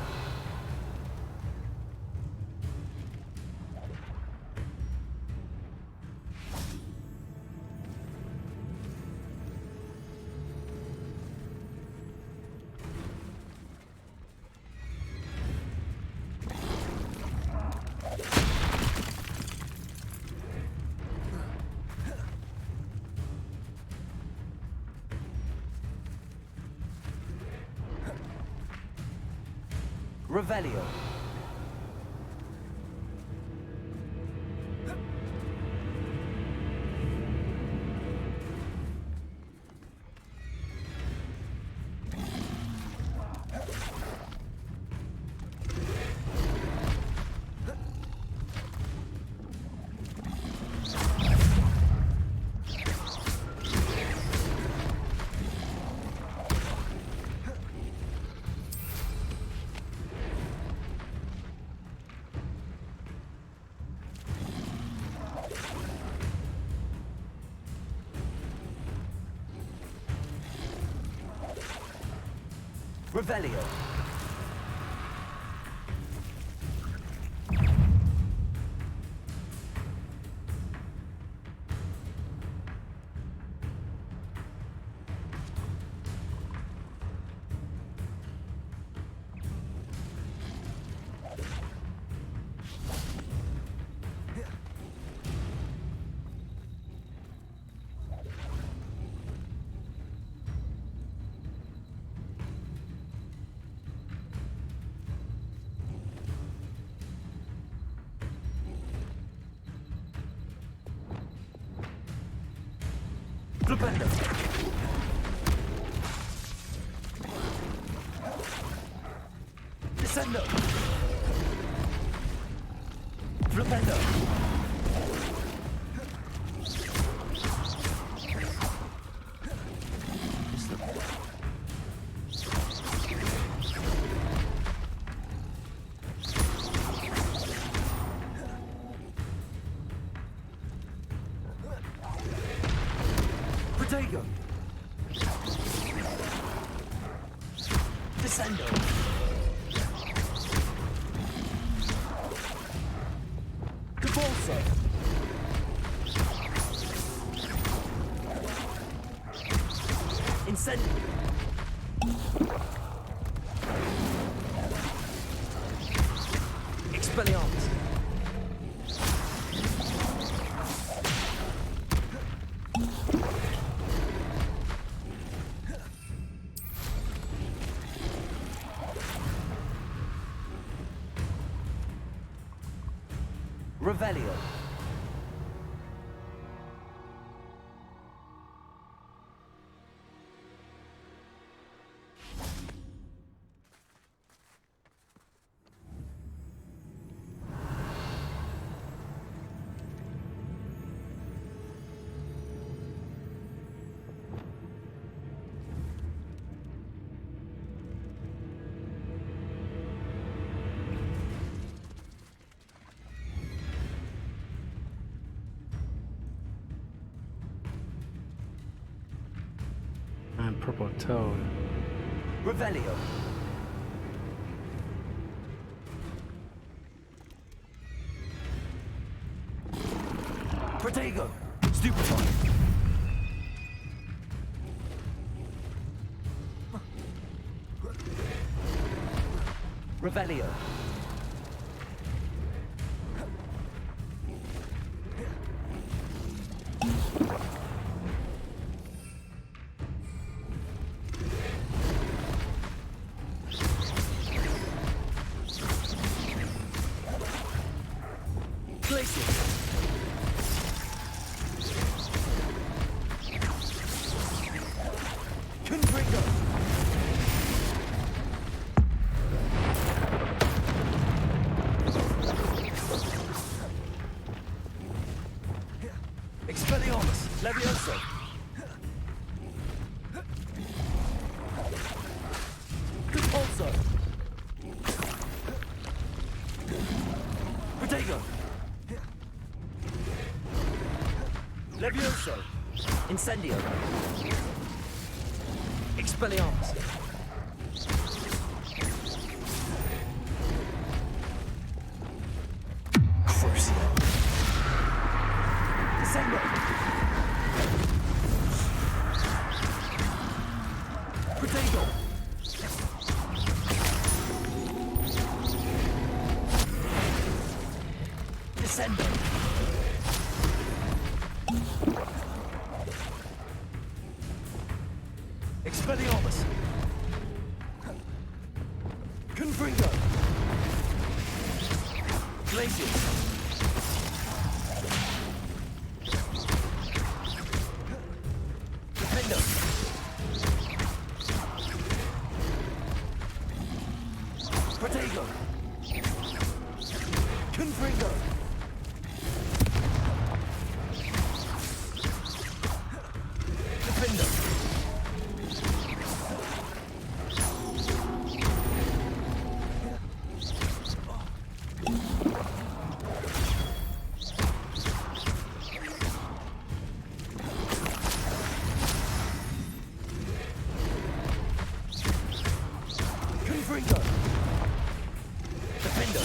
Revelio. Revelio. Flipendo. Descendo. Flipendo. Protego. Descendo. Cabolso. Incendio. Expelliarmus. Revelio. And purple toad. Revelio. Protego. Stupefy. Revelio. Levioso. Incendio. Expelliarmus. Crucio. Descendo. Protego. Descendo. Expelliarmus. Confringo. Glacius. Defendo. Protego. Confringo. Defendo. Confringo. Defendo.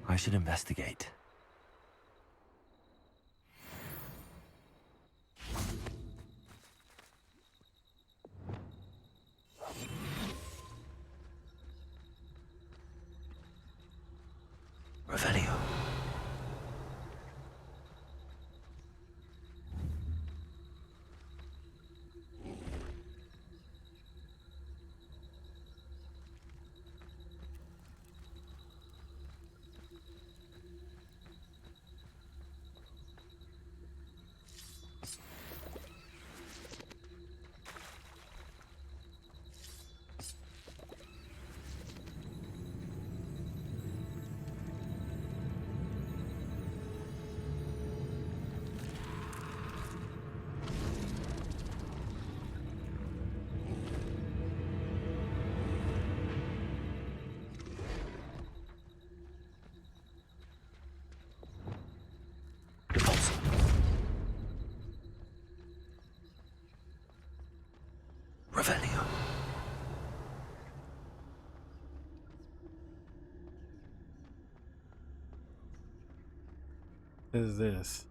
I should investigate. Revelio. Revelio. What is this?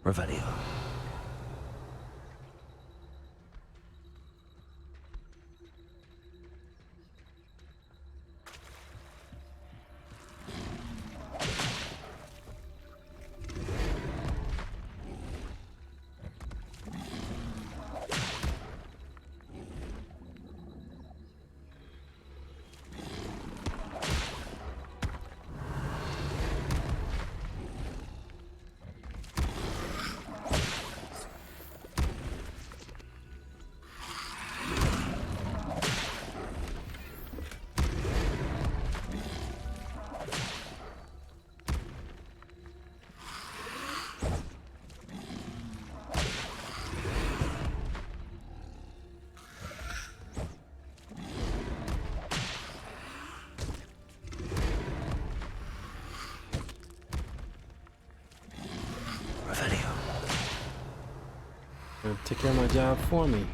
Revelio. Take care of my job for me.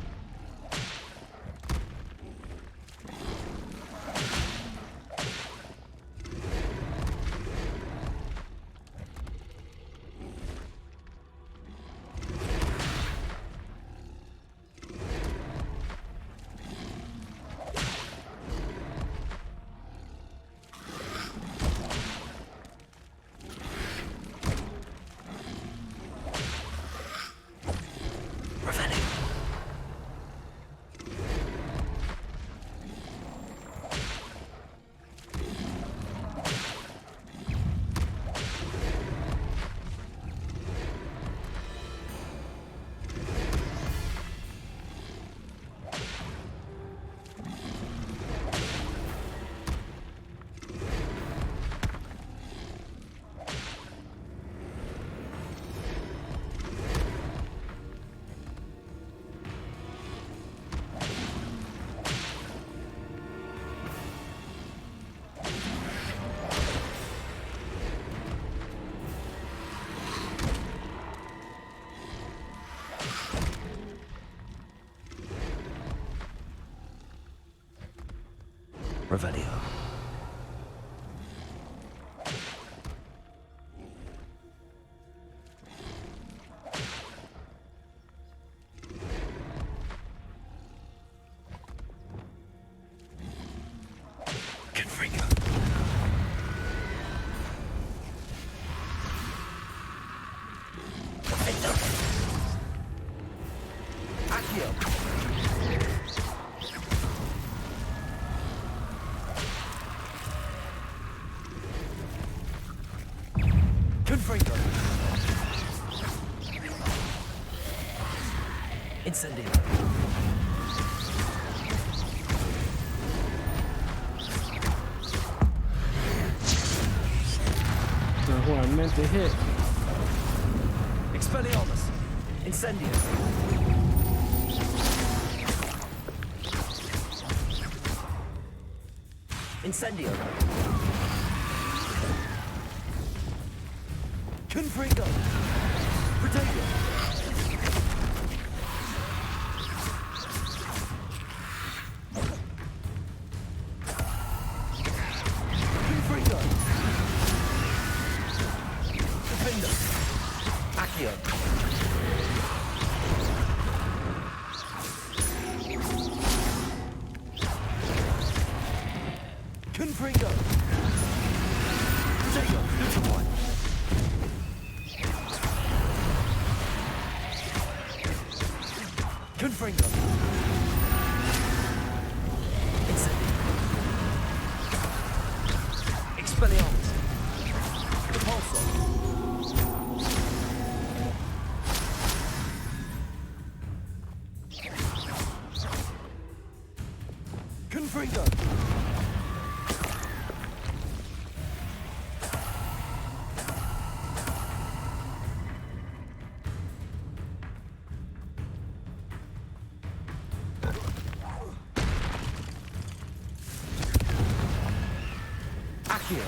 Revelio. Confringo. Accio. Confringo. Incendio. That's who I meant to hit. Expelliarmus. Incendio. Incendio. Confringo. Protego. Confringo. Defender. Accio. Confringo. Protego. Neutral one. Confringo. Incendio. Expelliarmus. Repulsor. Confringo. Accio.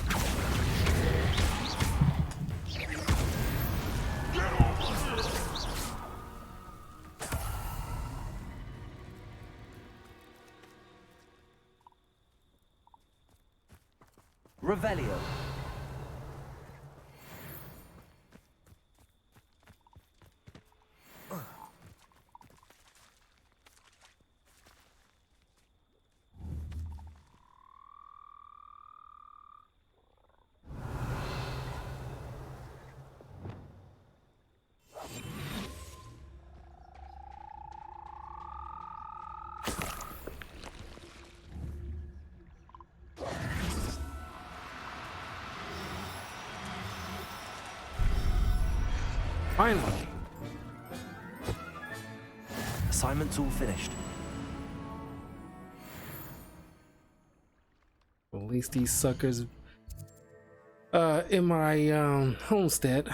Revelio. Finally. Assignment's all finished. Release these suckers in my homestead.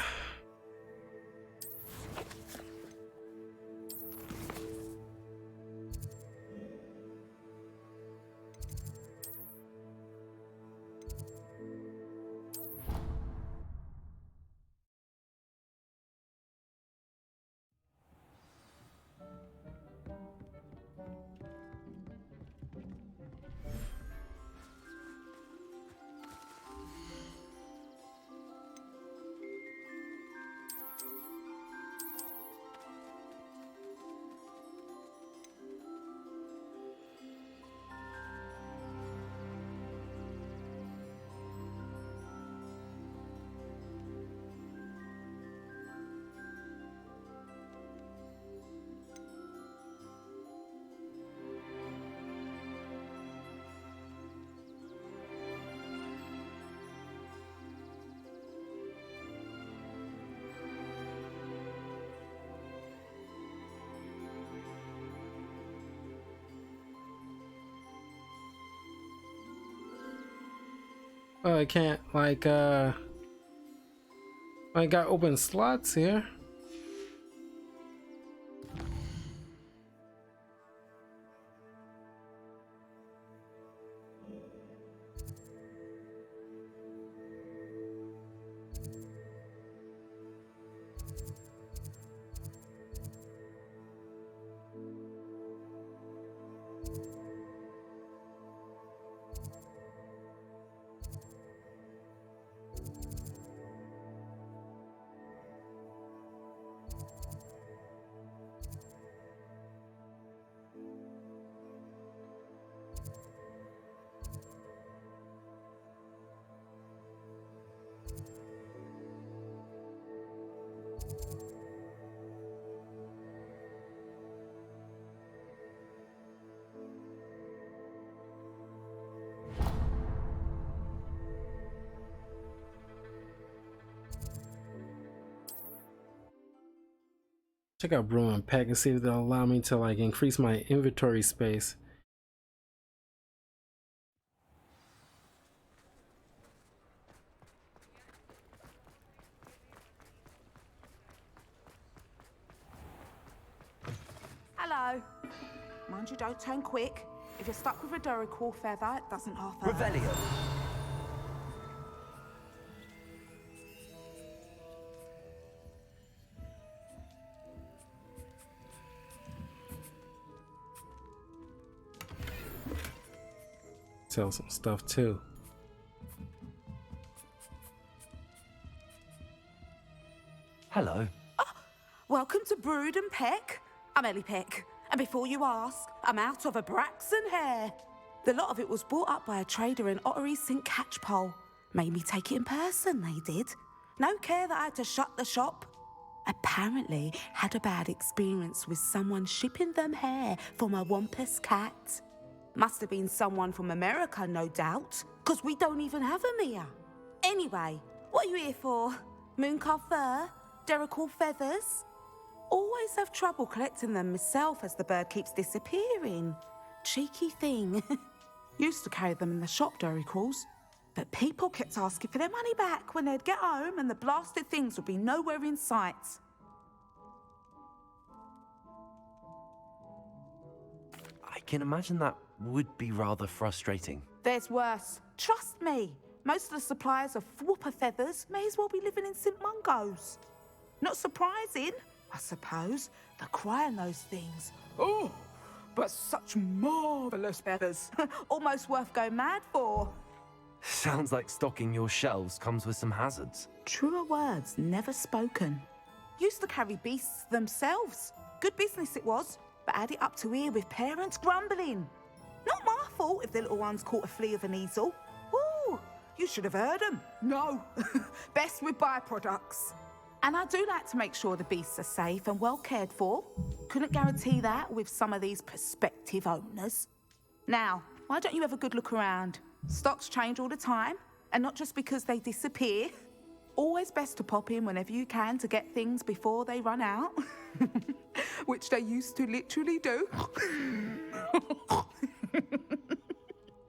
Oh, I can't like I got open slots here. Check out Brew and Pack and see if they'll allow me to like increase my inventory space. Hello. Mind you, don't turn quick. If you're stuck with a Duracell feather, it doesn't half hurt. Revelio. Sell some stuff too. Hello. Welcome to Brood and Peck. I'm Ellie Peck. And before you ask, I'm out of a Braxton hair. The lot of it was bought up by a trader in Ottery St. Catchpole. Made me take it in person, they did. No care that I had to shut the shop. Apparently had a bad experience with someone shipping them hair for my Wampus cat. Must have been someone from America, no doubt, because we don't even have them here. Anyway, what are you here for? Mooncar fur? Duracell feathers? Always have trouble collecting them myself as the bird keeps disappearing. Cheeky thing. Used to carry them in the shop, Duracalls. But people kept asking for their money back when they'd get home and the blasted things would be nowhere in sight. I can imagine that would be rather frustrating. There's worse. Trust me. Most of the suppliers of whooper feathers may as well be living in St. Mungo's. Not surprising, I suppose. The cry on those things. Oh, but such marvellous feathers. Almost worth going mad for. Sounds like stocking your shelves comes with some hazards. Truer words never spoken. Used to carry beasts themselves. Good business it was, but add it up to here with parents grumbling. Not my fault if the little ones caught a flea of an easel. Ooh, you should have heard them. No, best with byproducts. And I do like to make sure the beasts are safe and well cared for. Couldn't guarantee that with some of these prospective owners. Now, why don't you have a good look around? Stocks change all the time, and not just because they disappear. Always best to pop in whenever you can to get things before they run out. Which they used to literally do.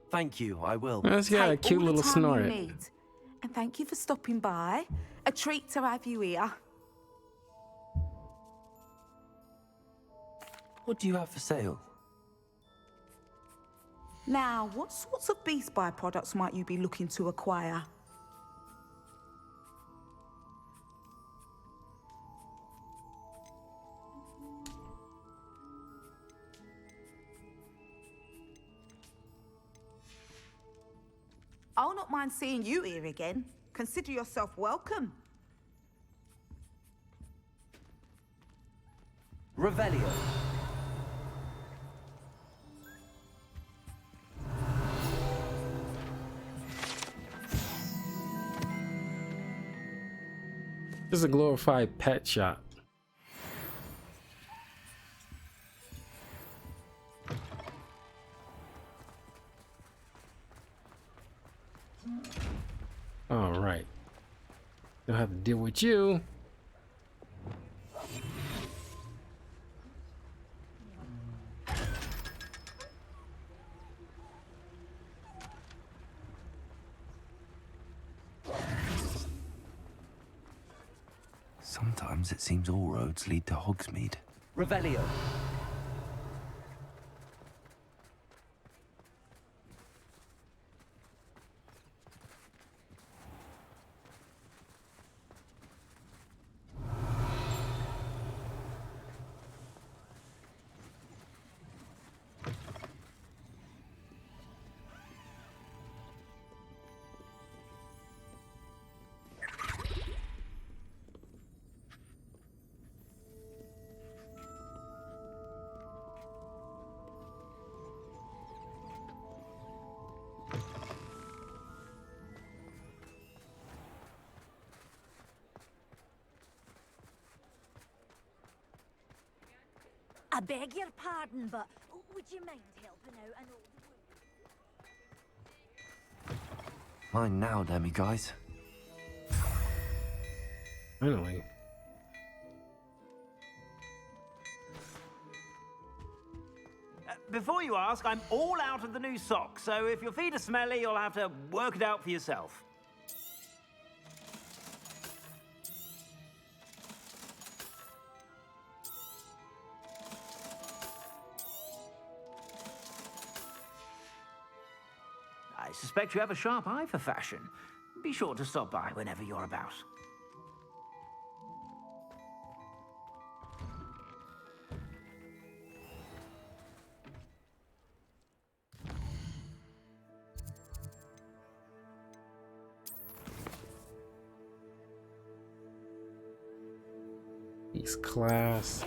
Thank you, I will. That's got a cute little snort. And thank you for stopping by. A treat to have you here. What do you have for sale? Now, what sorts of beast byproducts might you be looking to acquire? I'll not mind seeing you here again. Consider yourself welcome. Revelio. This is a glorified pet shop. All right. Don't have to deal with you. Sometimes it seems all roads lead to Hogsmeade. Revelio. I beg your pardon, but would you mind helping out an old... Mine now, Demi guys. Finally. before you ask, I'm all out of the new socks, so if your feet are smelly, you'll have to work it out for yourself. I suspect you have a sharp eye for fashion. Be sure to stop by whenever you're about. He's class.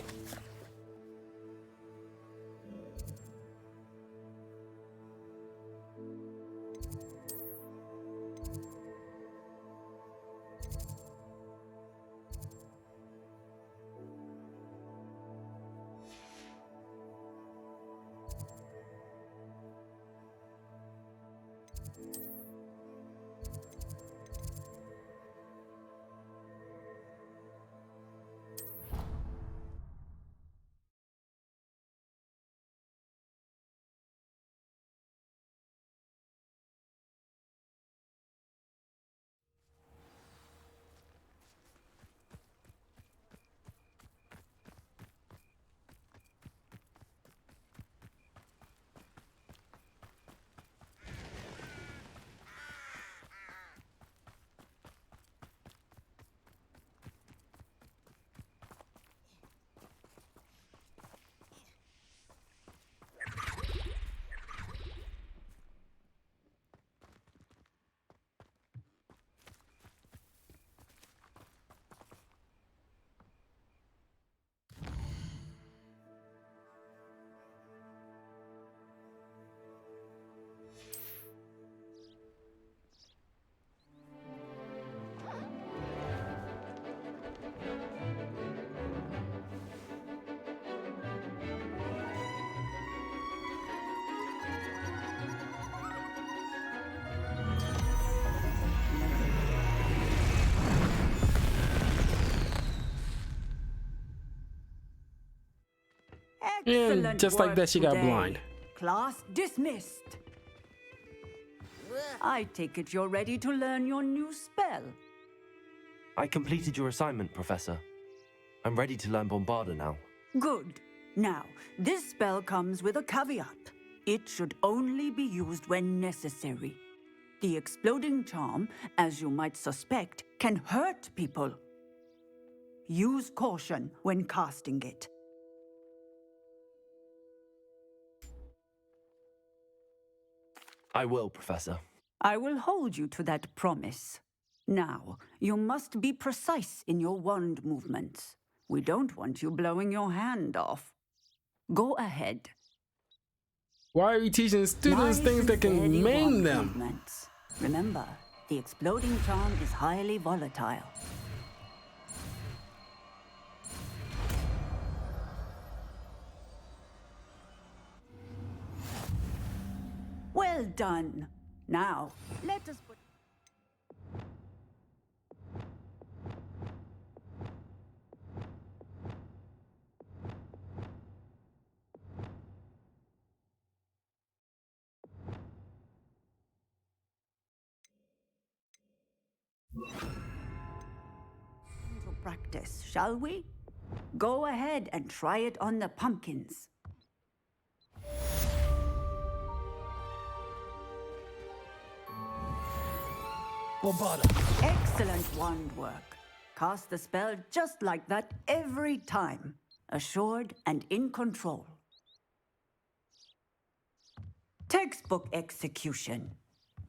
And just like that, she got blind. Class dismissed. I take it you're ready to learn your new spell. I completed your assignment, Professor. I'm ready to learn Bombarda now. Good. Now, this spell comes with a caveat. It should only be used when necessary. The exploding charm, as you might suspect, can hurt people. Use caution when casting it. I will, Professor. I will hold you to that promise. Now, you must be precise in your wand movements. We don't want you blowing your hand off. Go ahead. Why are you teaching students things that can maim them? Movements. Remember, the exploding charm is highly volatile. Well done. Now, let us put... practice, shall we? Go ahead and try it on the pumpkins. Bombarda. Excellent wand work. Cast the spell just like that every time. Assured and in control. Textbook execution.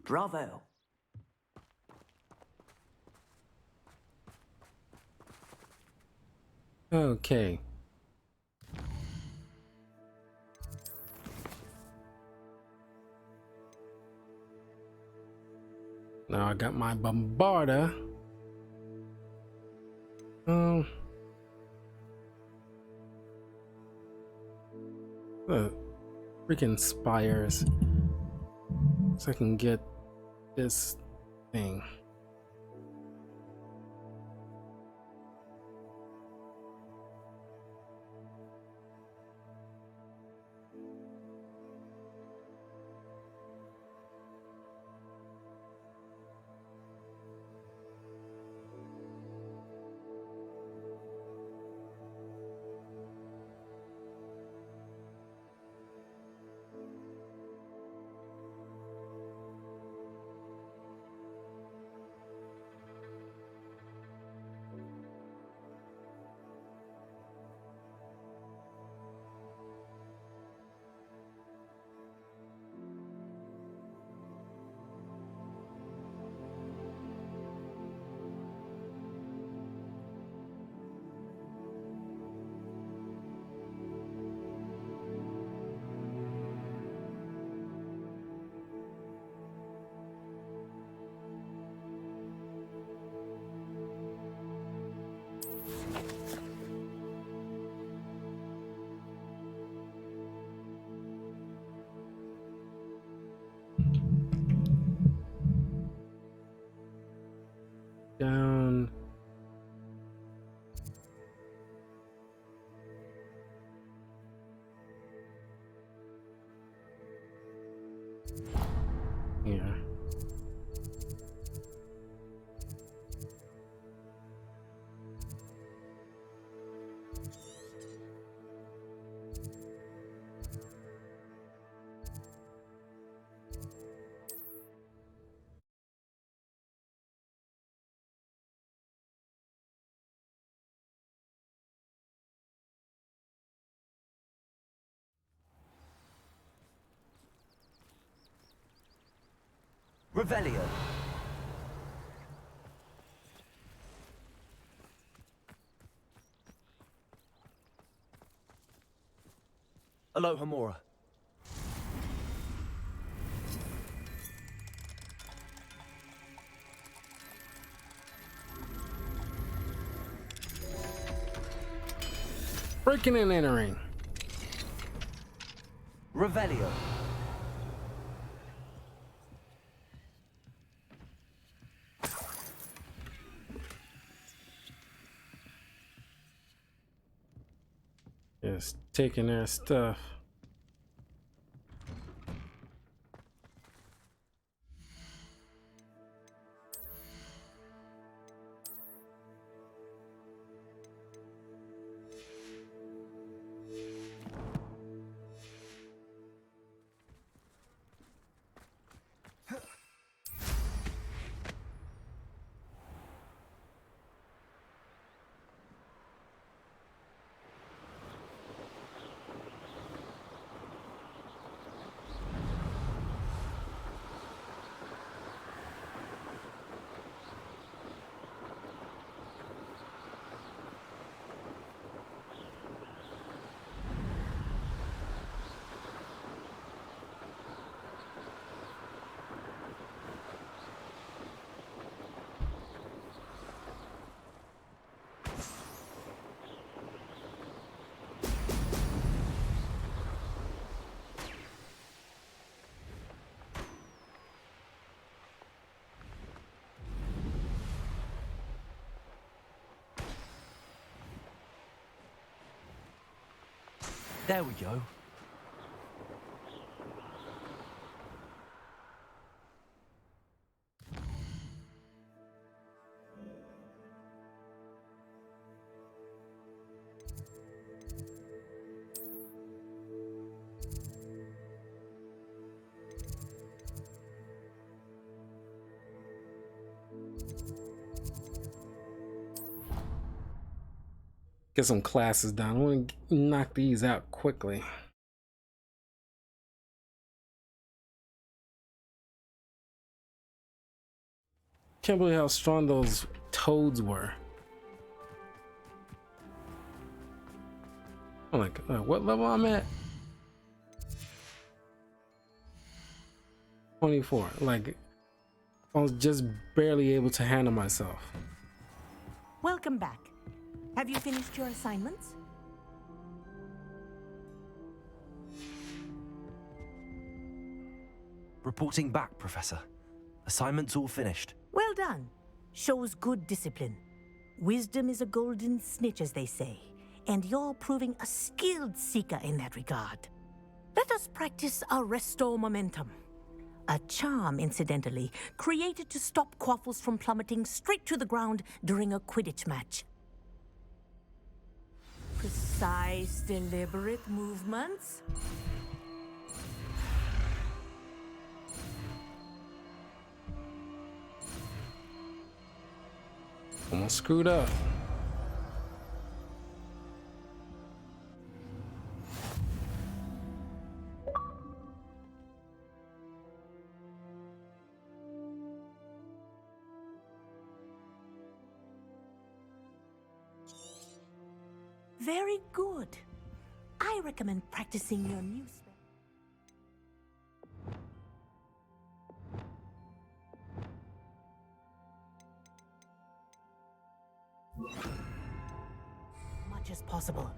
Bravo. Okay. Now I got my Bombarda. The freaking spires. So I can get this thing. Yeah. Revelio. Aloha Mora. Breaking and entering. Revelio. Just taking their stuff. There we go. Get some classes done. I want to knock these out quickly. Can't believe how strong those toads were. I'm like, what level I'm at? 24. Like, I was just barely able to handle myself. Welcome back. Have you finished your assignments? Reporting back, Professor. Assignment's all finished. Well done. Shows good discipline. Wisdom is a golden snitch, as they say, and you're proving a skilled seeker in that regard. Let us practice our restore momentum. A charm, incidentally, created to stop quaffles from plummeting straight to the ground during a Quidditch match. Precise, deliberate movements. Almost screwed up. Very good. I recommend practicing your new spell. Much as possible.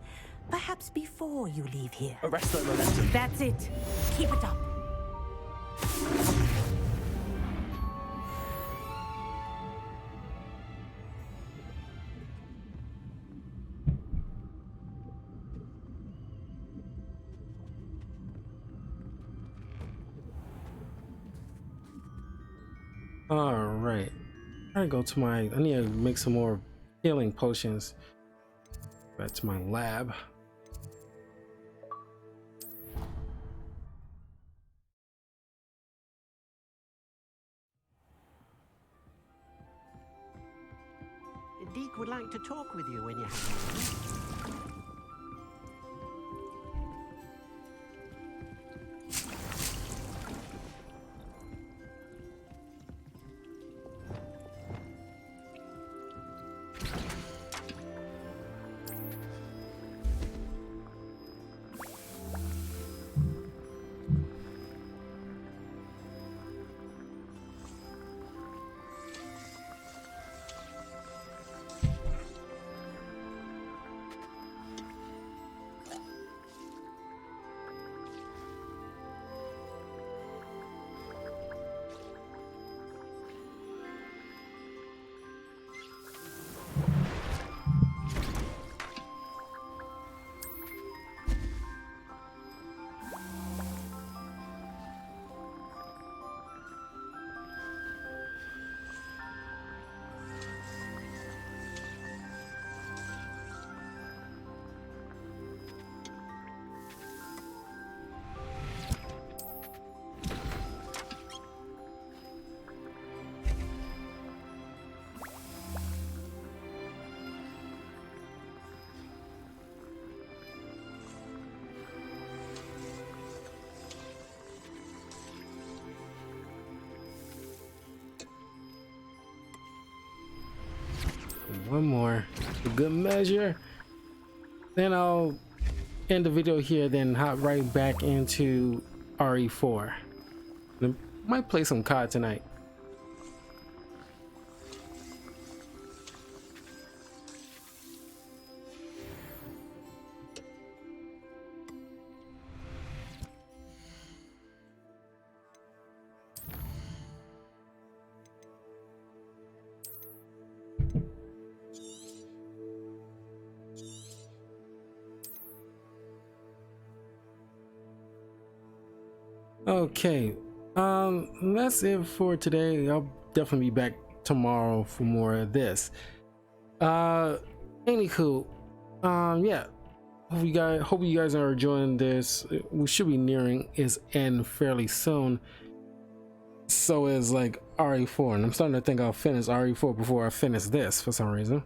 Perhaps before you leave here. Arrest that momentum. That's it. Keep it up. All right, I gotta go to my. I need to make some more healing potions. Back to my lab. Deke would like to talk with you when you have time. One more, a good measure. Then I'll end the video here, then hop right back into RE4. I might play some COD tonight. Okay, that's it for today. I'll definitely be back tomorrow for more of this. Anywho, yeah, hope you guys are enjoying this. We should be nearing its end fairly soon. So is like RE4, and I'm starting to think I'll finish RE4 before I finish this for some reason.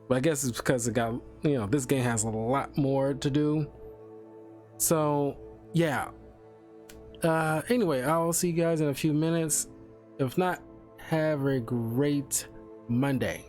But I guess it's because it got, you know, this game has a lot more to do. So yeah. Anyway, I'll see you guys in a few minutes. If not, have a great Monday.